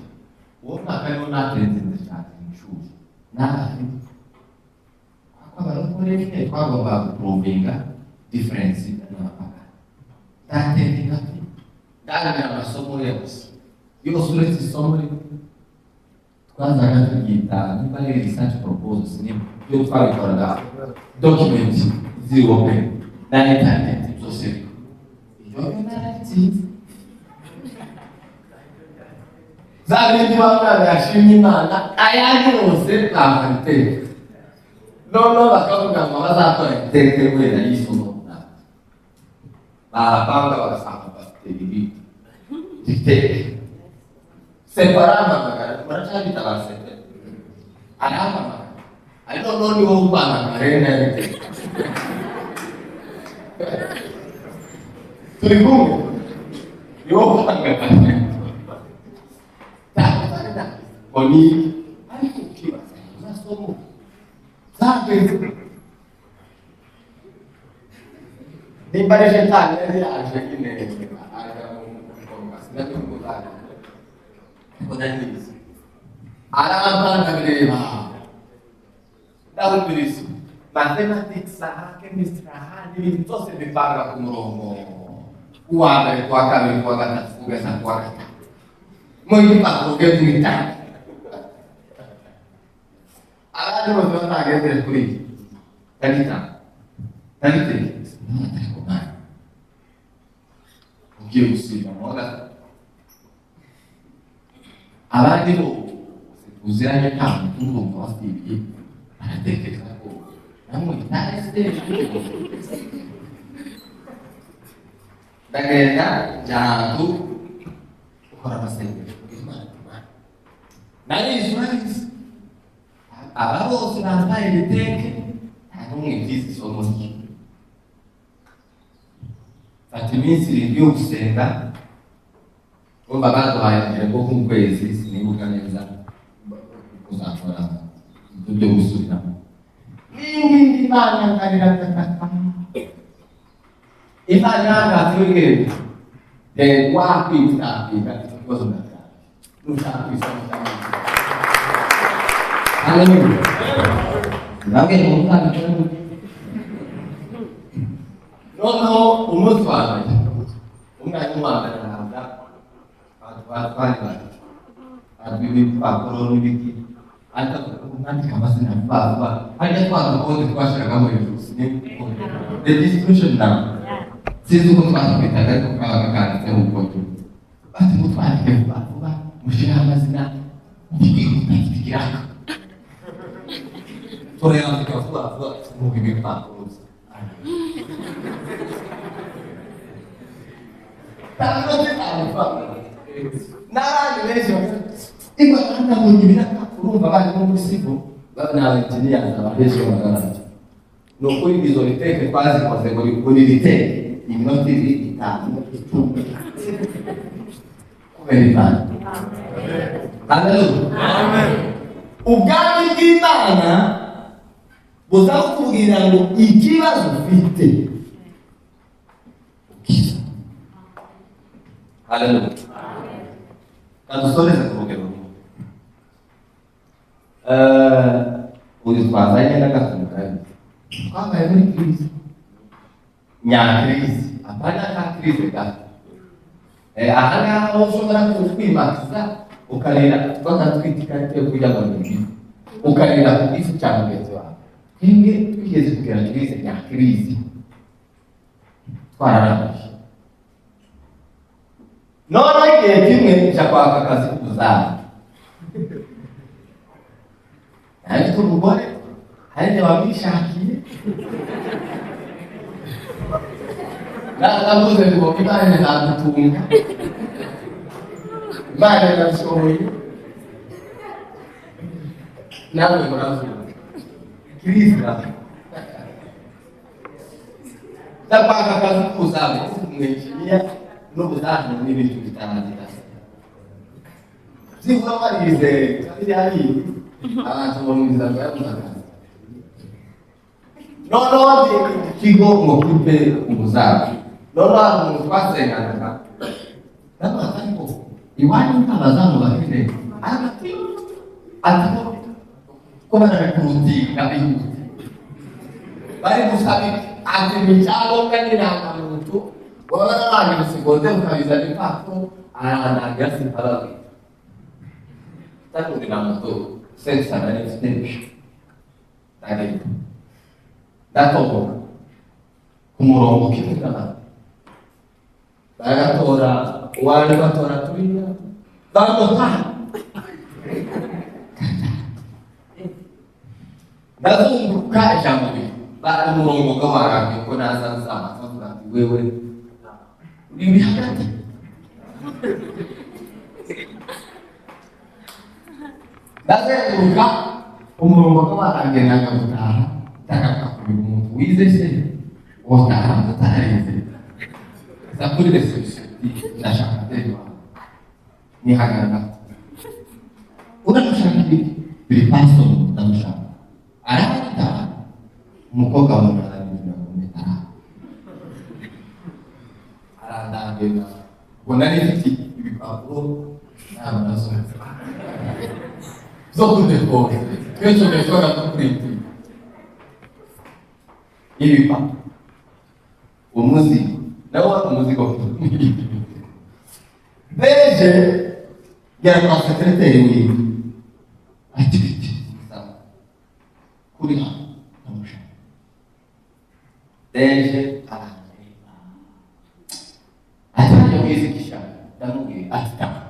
uwo mwaka ariho natenze ndashaka ishuri nabi abarokore nyine twagomba guprovinga difference n'abapaka ndatenga ndagira amasomo yose uretse isomo twazaga turyita niba ari research proposals niyo twabikoraga document ziri open na internet byose iyo naratize zabindi bamwana yashimye Imana ayandi yose ntavaniteka noneho bakavuga ngo bazakora iteke wenda y'isomo barapanga bagasanga bafite ibi iteke separamamagara muracyabita basete aramamagara ariko noneho ni wowe ubana marena y'iteke turi kumwe ni wowe ubanga marena oni ariko ukibaza uzasomo zagenze nimba ari shetani yari yaje nyine aja mu komasi ndabyumva ko ndanizi arabana bireba ndabumviriza mathematics chemistry n'ibintu byose bipanga ku murongo uwa mbere kuwa kabiri kuwa gatatu kugeza kuwa gatanu muri pakuge mwitanu abandi bose batageze kuri kanita ugiye gusiba moga abandi bo uziranye nta muntu wasibiye aratekereza ko namwe ntarese ndagenda jantu ukora amasengesho nari Israeli aba bose bambaye ibiteke nta n'umwe byize isomo rye fata iminsi irindwi yo gusenga bumva baduhaye igihembo k'ukwezi sinibuka neza uzakora ibyo byo gusubiramo n'ibindi Imana yangarira gataka Imana yangatse w'ingendo wakwitapika ikibazo ndataye nushaka isomo cyane haleluya nabwe umwana noneho umunsi wa mbere umwanya w'umwambere araza atwara ibipapuro n'ibiti ariko umwandika amazina vuba ariko twaza kode twashiragamo hejuru registration number sinzi uko twatwitaga ariko kabaga kanditseho ubukoto bati mutwandike vuba mushyiraho amazina mubikwihuta kitikiraka turayandika vuba mu bipapuro n'abandi benshi igwanda mu ibiraka urumva bari muri sibo n'abenjiniyazi abaheje bagaragaje ni ukuri izo riteke twazikoze buri riteke iminota ibiri itanu icumi kubera Imana haleluya ubwami bw'Imana buzakubwira ngo ikibazo ufite haleluya kadusoreze ku rugero uyu twazanye n'agatumukanye twabaye muri kirisi nyakirisi apana ka kirisi gato aha ngaha ushobora kutwimakiza ukarera twakatwita ikarita yo kurya ngo ni ukarera ku giti cya mugenzi wawe twebwe twigeze kugera kirisi nyakirisi twararangije noneho igihe kimwe nja kwaka akazi k'ubuzamu ariko umugore hari igihe wamwishakiye navuze ngo Imana izadutunga Imana irashoboye nawe muravuga kirisa ndakwaka akazi k'ubuzamu kumwishimiye n'ubuzamu n'ibintu bitandukanye zivuga barize kandi hari abantu bamwiza byamuzaga noneho ikigo ngo kipe umuzamu noneho umuntu twasenganaga n'abantu ariko iwanyu n'abazamu bafite ati ko barakurundika bari gusaba ati icyangombwa n'irangamuntu waba narangije usigoze ukabizana impapuro arandagira simparawe tanurira moto sensa na n'extension ndagenda ndatoboka ku murongo kimwe n'abandi bagatora uwaje batora turiya bamutana ndazunguruka ijambo riri umurongo gawarange ko naza nzamaza avuga ati wewe uri hagati ndazenguruka umurongo gawarange nagabutaha ndagaruka kuri umuntu wize se wotaha utarize kuri reception ndashaka ndeba nihagarara uramushaka biri paso ndamushaka arahita umukobwa wabona arabizira kumetara arandambira ubona n'ifite ibipapuro n'amaraso kudekora kenshi ugashobora no kuriti ibipa umuzigo nawe wari umuzigo beje yari kwa sekreteri wiwe ati kuri hano namushaka beje arareba atari yizikisha ndamubwiye ati taha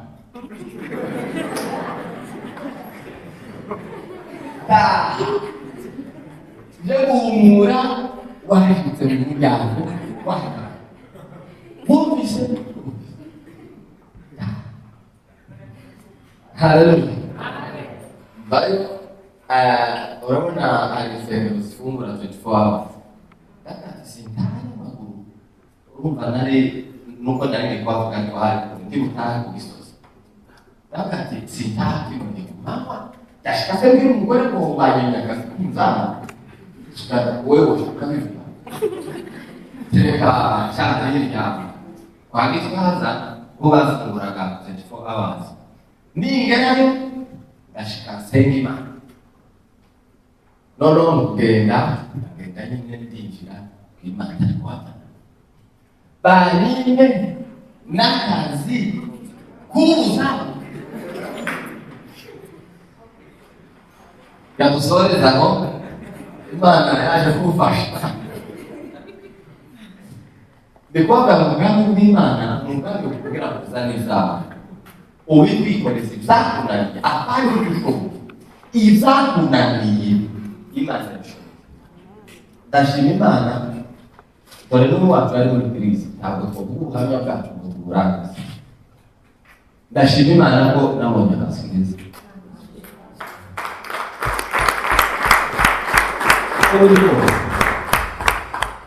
je guhumura wahashitse mu muryango wahagara wumvise haleluya bayo urabona arisenge zifungura 24 hours sintari maguru urumva nari nuko nari kwavuga ngo hari ndi mutaha ku gisozi ndakati sintari mu mama ndashaka mbwira umugore ko banyenya kuzama wewe ukabivuga tereka cyane y'inyamu kwagitwaza ko bazunguraga 24 hours ningerayo ndashika sengima nono ngenda nyine ndinjira kwimana kwata banine nakazi kuza yadusoreza ngo imana yaje kufasha ndikwaga umugambi w'imana umugambi wo kugira ngo uzaniza ubitwikoreza ibyakunaniye apari ubishoboye ibyakunaniye imana irashoboye ndashima imana dore n'ubu wacu ari muri kirisi ntabwo twavuga ubuhamya bwacu ngo tuburangize ndashima imana ko nabonye akazi keza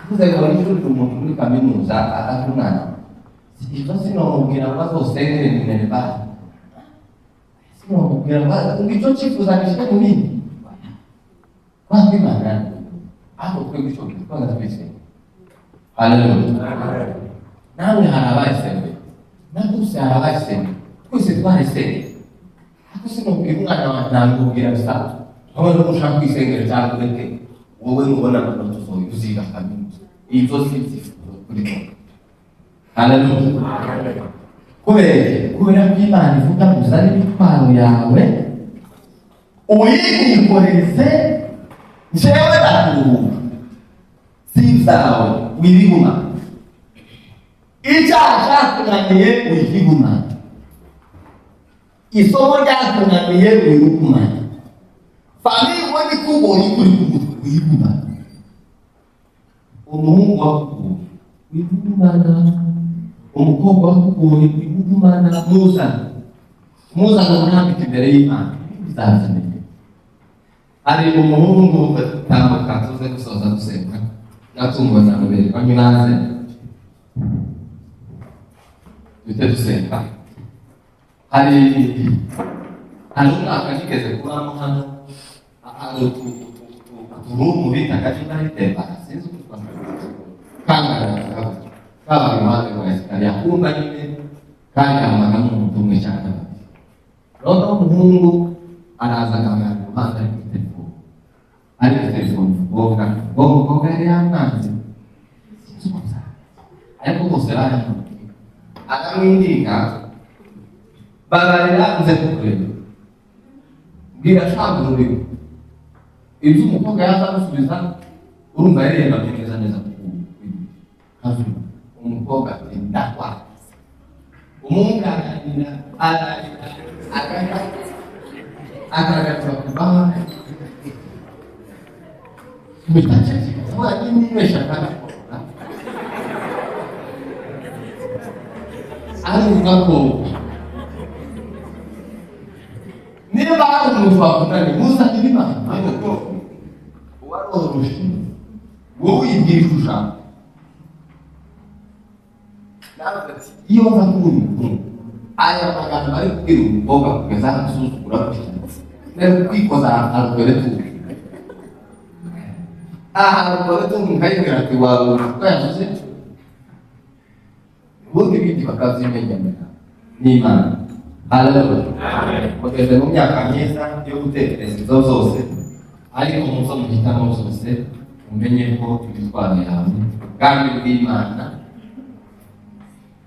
Kuzagora n'ishuri umuntu muri kaminuza atakunana ibyo sinomubwira ngo azosengere minerva sinomubwira ngo icyo cyifuza gishike mu bindi kwanga imana aho twebwe icyo twanga twese haleluya namwe hari abayisembe naguse hari abayisembe twese twarisenge ariko sinomubwira umwana wanjye ntabimubwira bisa aho no gushaka kwisengera cyangwa ureke wowe mubona abantu tuzoye uziga kaminuza ibyo sibyifuzo kuri ko haleluya kubera ko imana ivuga ngo uzane imitwaro yawe uyikoreze njyewe ndakuruhuka si ibyawe wibiguma icyaha cyakunaniye wibiguma isomo ryakunaniye wibiguma famille wani kubonye kuri kumutwe wibiguma umuhungu wakugoye wibigumana umukobwa wakugoye wibigumana muzana umwambike imbere y'imana bizazanire hari umuhungu batambuka tuze gusoza dusenga natungona mubere banyuraze duhite dusenga hari umwaka nigeze kubamo hano uturumu bita kajina ritemba sinzi uko kangara kaba imana ya kumba nyine kandi amana n'umuntu umwe cyane noneho umuhungu araza akamara umuhanda ari kuri telefone umukobwa yari yamwanze ariko bose barahindutse akamwinginga babarira nze kukureba mbwira shaka ururimi ibyo umukobwa yaza gusubiza urumva yareba neza kazi umukobwa ati ndakwaza umuhungu akagira akagaragaza kubaho mitache kwa nini nimeshakana ngako niba umuntu wakundana musa nibima ariko waroroshye wowe yibwira ushaka nabati iyo bakuntu aya magana bari kubwira umukobwa kugeza amusuzugura rero kwikoza arugere tu arugere tu mukayibwira ati wawe ko yavuze ubundi bindi bakabyimenya n'imana Haleluya. Mugeze mu myaka myiza yo gutekereza izo zose, ariko muzo muhitamo zose umenye ko imitwaro yawe ubwami bw'Imana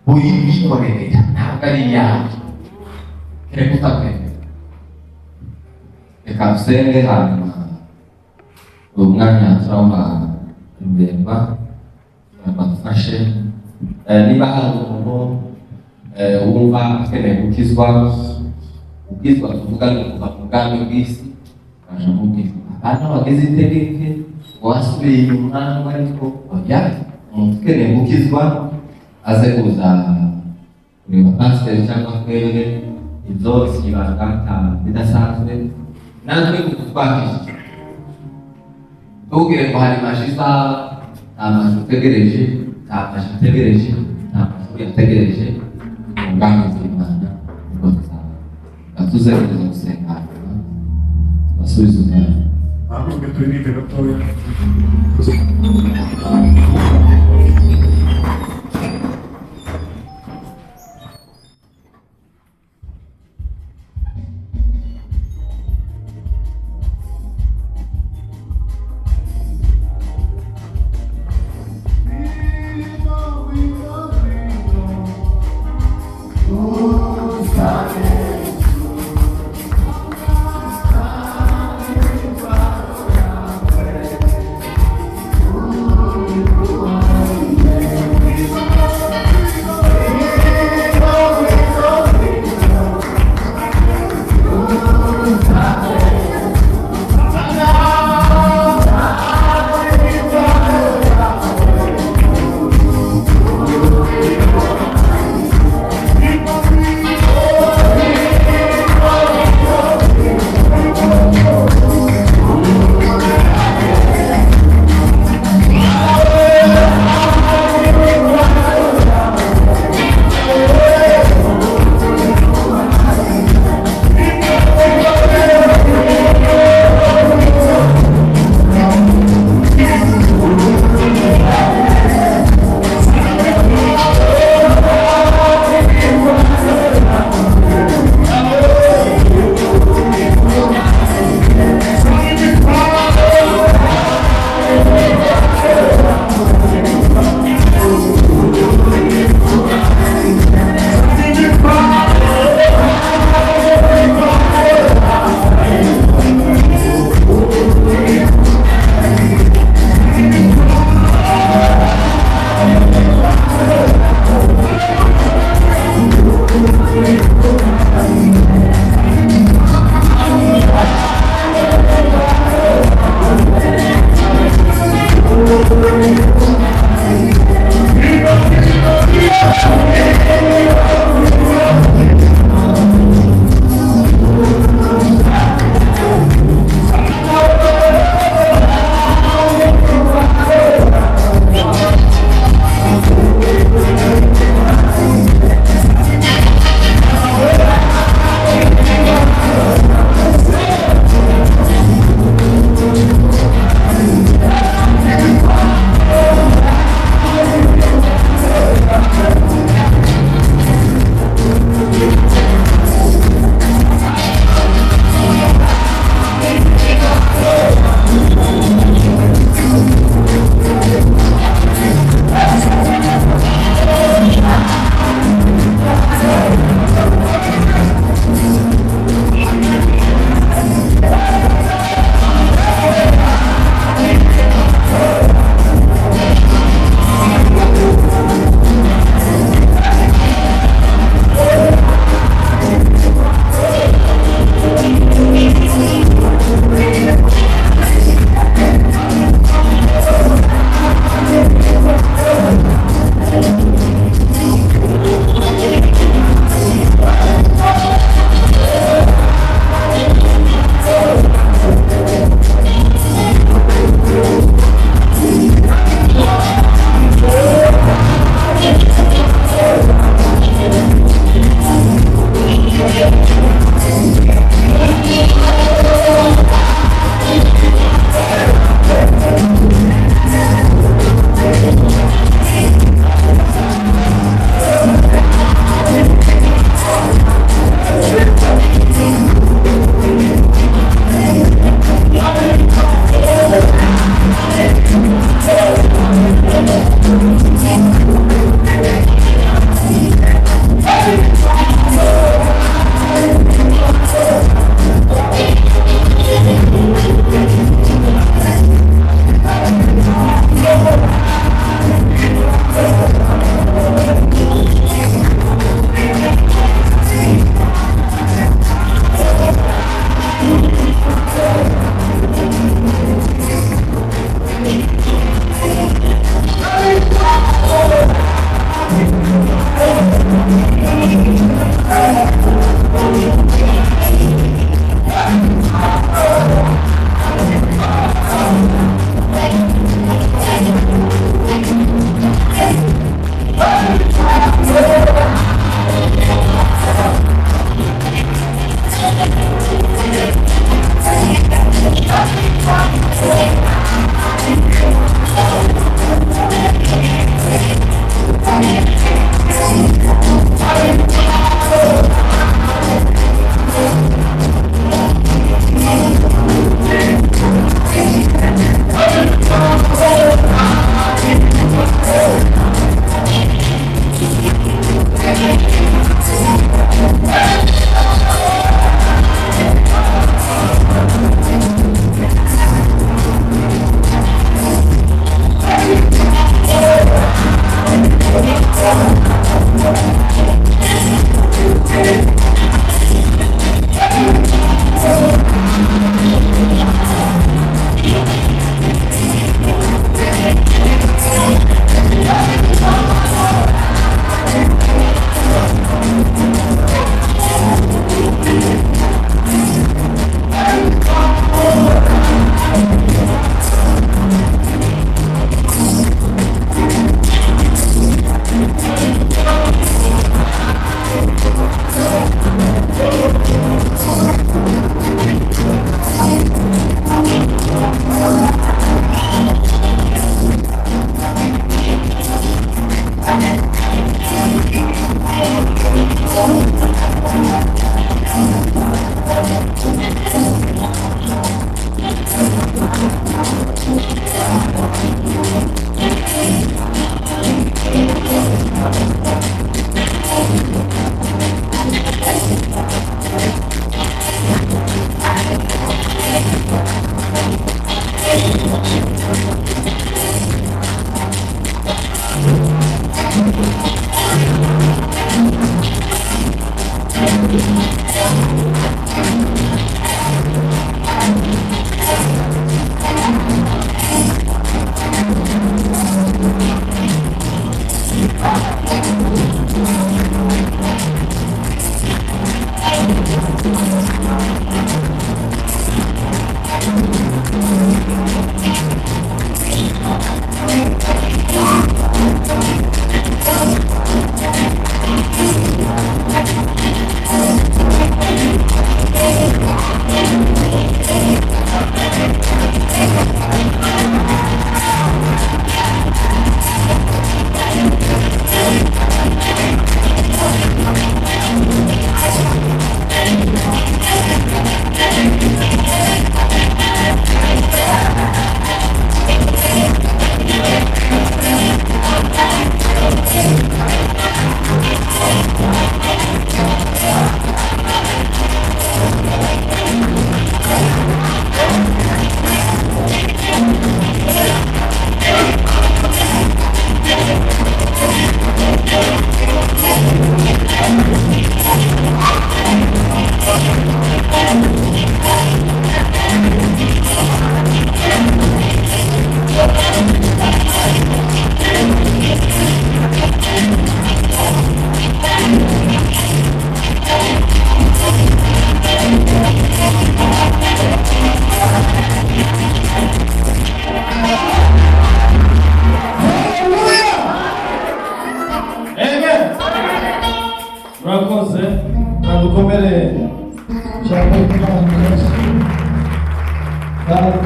buyikorera ntabwo ari iyawe. Kereka utakwemera. Reka dusenge hanyuma uyu mwanya turawuha Ruremba badufashe. Niba hari umuntu wumva akeneye gukizwa tuvuga ni kuva mu bwami bw'isi baje mu bw'isi. Abantu bageze itegeke ngo wasubiye inyuma ariko oya, umuntu ukeneye gukizwa aze kuza kureba pasiteri cyangwa twebwe, ibyo ikibanga bidasanzwe natwe kutwakisha. Ntugire ngo hari maji izaba, nta maji utegereje, nta maji utegereje, nta maji yategereje. Ubwami bw'Imana nibwo tuzaba. Tuzegereza gusenga hanyuma basubize umwanya. Ahubwo turirimbe gatoya. Oh,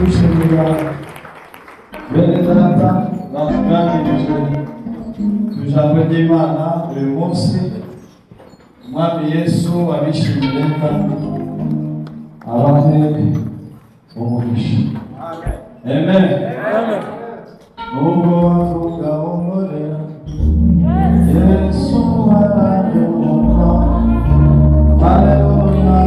gushimira bene data batuganirije ku ijambo ry'Imana uyu munsi. Umwami Yesu abishimire kandi abahe umugisha. Amen. Nubwo wavuga umurera Yesu aranyumva. Haleluya.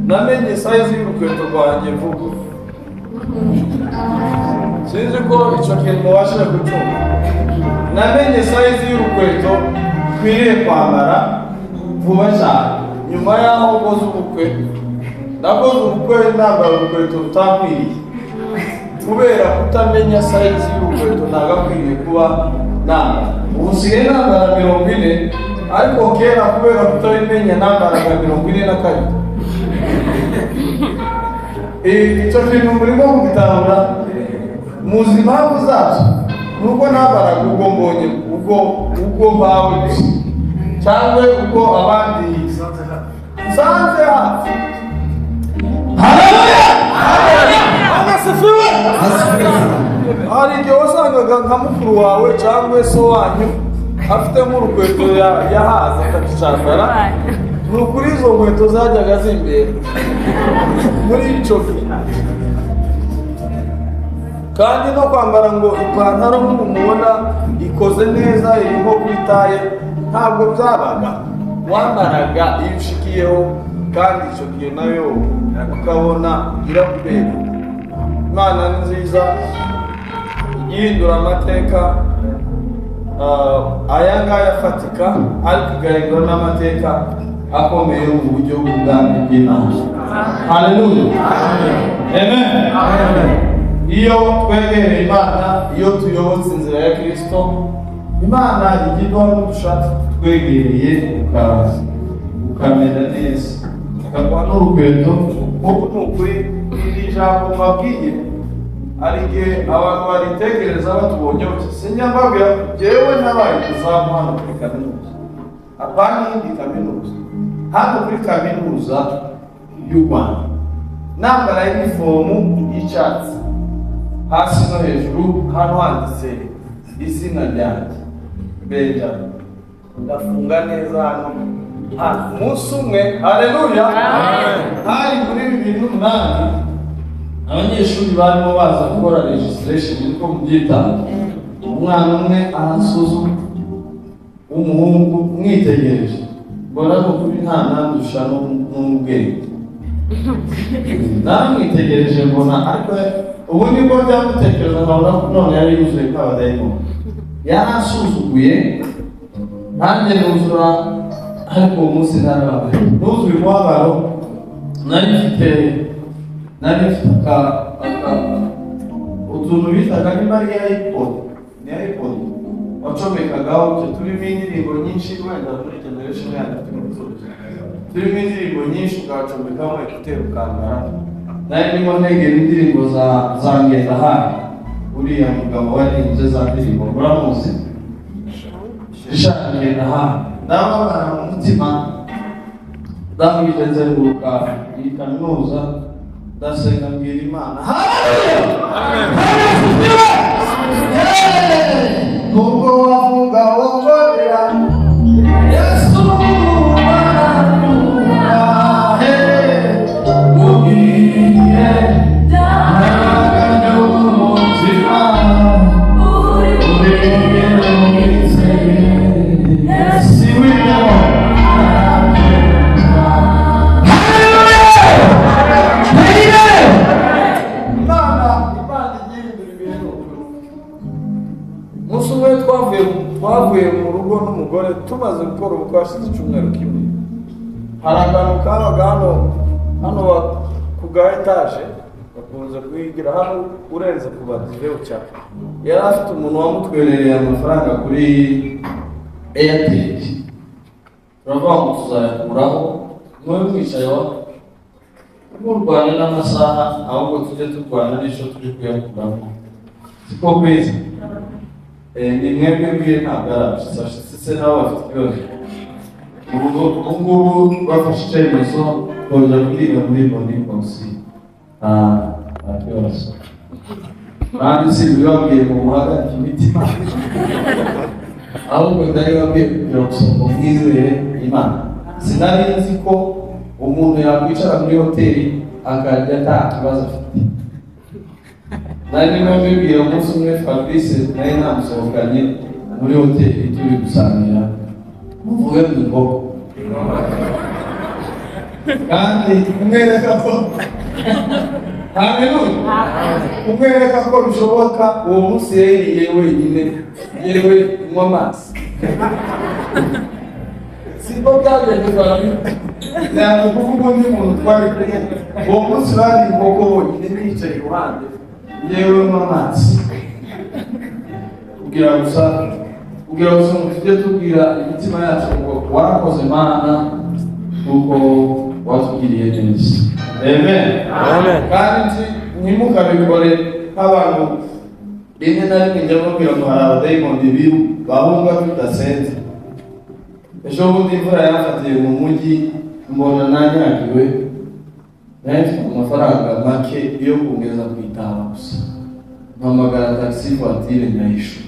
Namenye size y'urukweto rwanjye vuba. Sinzi ko icyo kintu mubashije gucunga. Namenye size y'urukweto twiriye kwambara vuba cyane. Nyuma y'aho koze ubukwe, nakoze ubukwe nambara urukweto rutakwiriye. Kubera kutamenya size y'urukweto nagakwiriye kuba nambara. Ubu nsigaye nambara 40, ariko kera kubera kutabimenya nambaraga 42. Icyo kintu murimo kubitahura, muzi impamvu zabyo. Nuko nambaraga ubwo mbonye ubwo mpawe gusa, cyangwa ubwo abandi sanze hafi. Hari igihe wasangaga nka mukuru wawe cyangwa so wanyu afite nk'urukweto yahaze akakicambara. Ni ukuri izo nkweto zajyaga zimbere muri icyo gihe. Kandi no kwambara ngo ipantaro nk'umubona ikoze neza iriho kwitaye ntabwo byabaga. Wambaraga iyo ushikiyeho, kandi icyo gihe nayo ukabona irakubera. Imana ni nziza, ihindura amateka. Aya ngaya afatika, ariko igahindura n'amateka akomeye mu buryo bw'ubwami bw'Imana. Haleluya. Amen. Iyo twegereye Imana, iyo tuyobotse inzira ya Kristo, Imana igiduha n'udushaka twegereye ukamera neza, ukaguha n'urukweto. Kuko ni ukuri iri jambo mbabwiye, hari igihe abantu baritekereza batubonye bati sinjya mbabwira jewe nabaye kuzamu hano kuri kaminuza. Apana iyindi kaminuza, hano kuri kaminuza y'u Rwanda nambara inifomu y'icyatsi, hasi no hejuru hano handitse izina ryanjye Benjamin. Ndafunga neza hano umunsi umwe. Haleluya. Hari muri 2008 abanyeshuri barimo baza gukora registration, niko mubyita. Umwana umwe arasuzuma w'umuhungu, mwitegereje mbona ko kuri nta nandusha n'ubwenge. Namwitegereje mbona, ariko ubu nibwo byamutekereza nkabona ko none yari yuzuye kw'abadayimoni. Yarasuzuguye nanjye nuzura, ariko uwo munsi narababaye. Nuzuye umubabaro. Nari mfite utuntu bitaga nimba ari iPod, ni iPod wacomekagaho. Turimo indirimbo nyinshi, wenda muri generation yanjye turimo indirimbo nyinshi, ukacomekaho ekuteri ukambara. Nari ndimo ntegera indirimbo za Ngendahari, uriya mugabo warinze za ndirimbo muramuzi, Richard Ngendahari. Ndababara mu mutima, ndamwije nzenguruka iyi kaminuza, ndasenga mbwira Imana. Nubwo wavuga wongorera Yesu aranyumva. Ugiye ntabwo umutima urengera umwizeye Yesu w'imana. Twavuye mu rugo n'umugore tumaze gukora ubukwe hashize icyumweru kimwe. Hari akantu kabaga hano ku ga etaje bakunze kuhigira hano urenze ku badiveho cyane. Yari afite umuntu wamutwerereye amafaranga kuri Airtel. turavuga ngo tuzayakuraho mube mwicaye murwana n'amasaha ahubwo tujye turwana n'icyo turi kuyakuramo siko kwiza ni mwebwe mbwiye ntabwo arashitse nabo bafite ibibazo ubungubu bafashe icyemezo kongera kwiga muri boni konsi nta kibazo kandi si bibabwiye mu muhagarike imitima ahubwo ndari babwiye kugira ngo mwizere Imana. Sinari nzi ko umuntu yakwicara muri hoteli akarya nta kibazo afite. Nari ndimo mbibwira umunsi umwe Fabrice nari namusohokanye muri hoteli turi gusangira muvuge mu ngoko kandi umwereka ko umwereka ko bishoboka uwo munsi yariye wenyine yewe unywa amazi siko byagenze bari ntabwo kuvuga undi muntu twari kumwe uwo munsi bari inkoko bonyine bicaye iruhande yewe unywa amazi kugira gusa ngo tujye tubwira imitima yacu ngo warakoze Mana kuko watugiriye neza. Amen. Kandi ntimukabikore nk'abantu rimwe na rimwe njya mubwira ngo hari abadayimoni bibi bahunga tudasenze. Ejo bundi imvura yafatiye mu mujyi mbona nanyagiwe nahise amafaranga make yo kungeza ku itaba gusa mpamagara taxi voiture nyayishu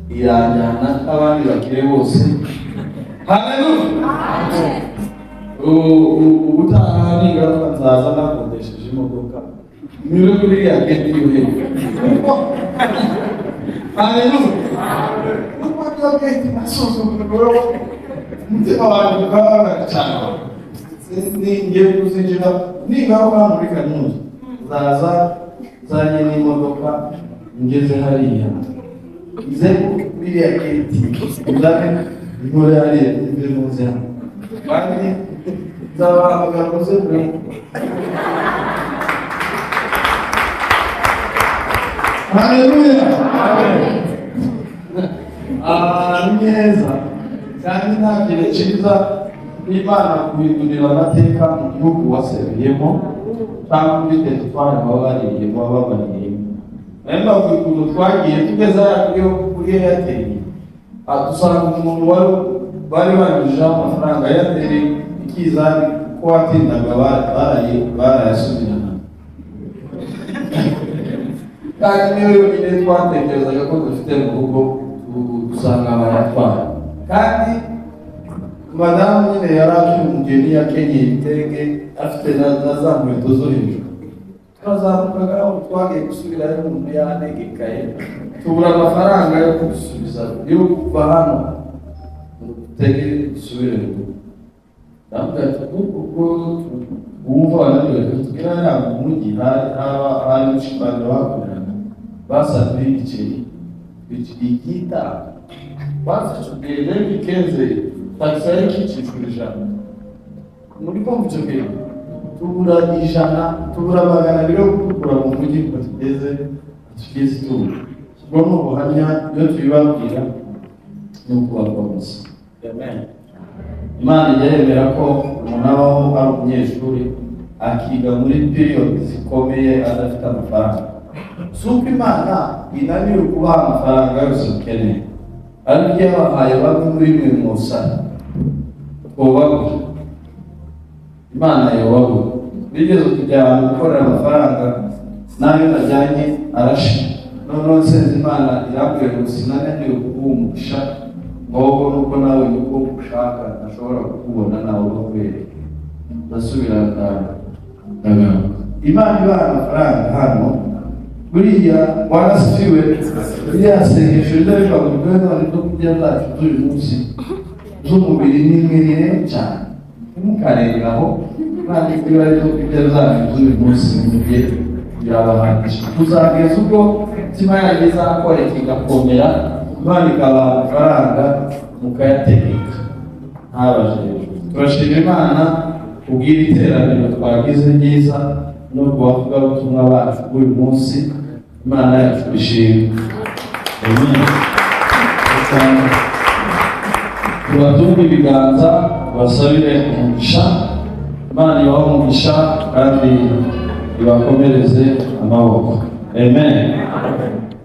iranjyana n'abandi bakire bose. Haleluya. Ubutaha n'ingaruka nzaza nakodesheje imodoka nyure kuri iriya geti yo hejuru. Haleluya. Nuko iyo geti nasuzumwe umutima wanjye ukababara cyane. Ngiye kuzinjira n'ingaruka hano muri kaminuza nzaza nzanye n'imodoka ngeze hariya nze kuri iriya geti nzane inkore hariya nze muze hano kandi nzabahamagara muze kure. Haleluya. Ni neza kandi nta kintu cyiza n'Imana guhindurira amateka mu gihugu waseruyemo cyangwa muri teritwari baba bariyemo baba babariyemo. Nayo mpamvu ukuntu twagiye tugeze hariya kuri Airtel dusanga umuntu bari banyujijeho amafaranga ya Airtel ikizani ko watindaga barayasubirana kandi niyo yonyine twatekerezaga ko dufite mu rugo dusanga barayatwara. Kandi madamu nyine yari afite umugeni yakenyeye ibitenge afite na za nkweto zo hejuru turazamukaga aho twagiye gusubirayo umuntu yanegekaye tubura amafaranga yo kudusubiza yo kuva hano tege dusubire mu rugo. Ndavuga ati kuko wumva wananiwe tugira ntabwo mu mujyi hari umushimaniro bakoreraga basaduye igiceri igita basatubwiye rero ikenze taxi yari ikicishura ijana muri kumva icyo gihe tubura ijana tubura magana abiri yo kudukura mu mujyi ngo tugeze tubura ubwo ni ubuhamya iyo tubibabwira ni ukubakomeza. Amen. Imana ijya yemera ko umuntu abaho ari umunyeshuri akiga muri periodi zikomeye adafite amafaranga. Si uko Imana inaniwe kubaha amafaranga yose ukeneye ariko iyo yabahaye bamwe muri mwe mwosana twubagura Imana yobagura bigeze kujyana gukorera amafaranga nayo najyanye arashira noneho nsenze Imana irambwira ngo sinananiwe kuguha umugisha ngogo nuko nawe niko ushaka ntashobora kukubona nawe bakwereka ndasubira ndagaruka. Imana ibaha amafaranga hano buriya warasifiwe buriya sengesho rizabika mu rwego rwo kurya zacu z'uyu munsi z'umubiri n'imirire cyane ntimukarengeraho kandi kuba ari zo kurya zacu z'uyu munsi mujye birabahanisha kuzageza ubwo imitima yanyu izakoreka igakomera Imana ikabaha amafaranga mukayategeka ntabaje hejuru. Turashima Imana kubwira iteraniro twagize ryiza no kubavugabutumwa bacu b'uyu munsi. Imana yacu ishimwe. Amen. tubatunge ibiganza basabire umugisha. Imana ibahe umugisha kandi ibakomereze amaboko. Amen.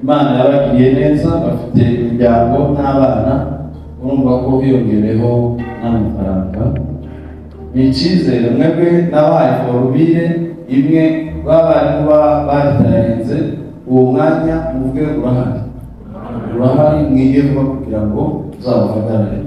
Imana yabagiriye neza, bafite imiryango n'abana, urumva ko hiyongereho n'amafaranga. Ni icyizere mwebwe n'abaye forubire imwe b'abarimu baritarenze uwo mwanya muvuge urahari mwigezwa kugira ngo uzabahagarare.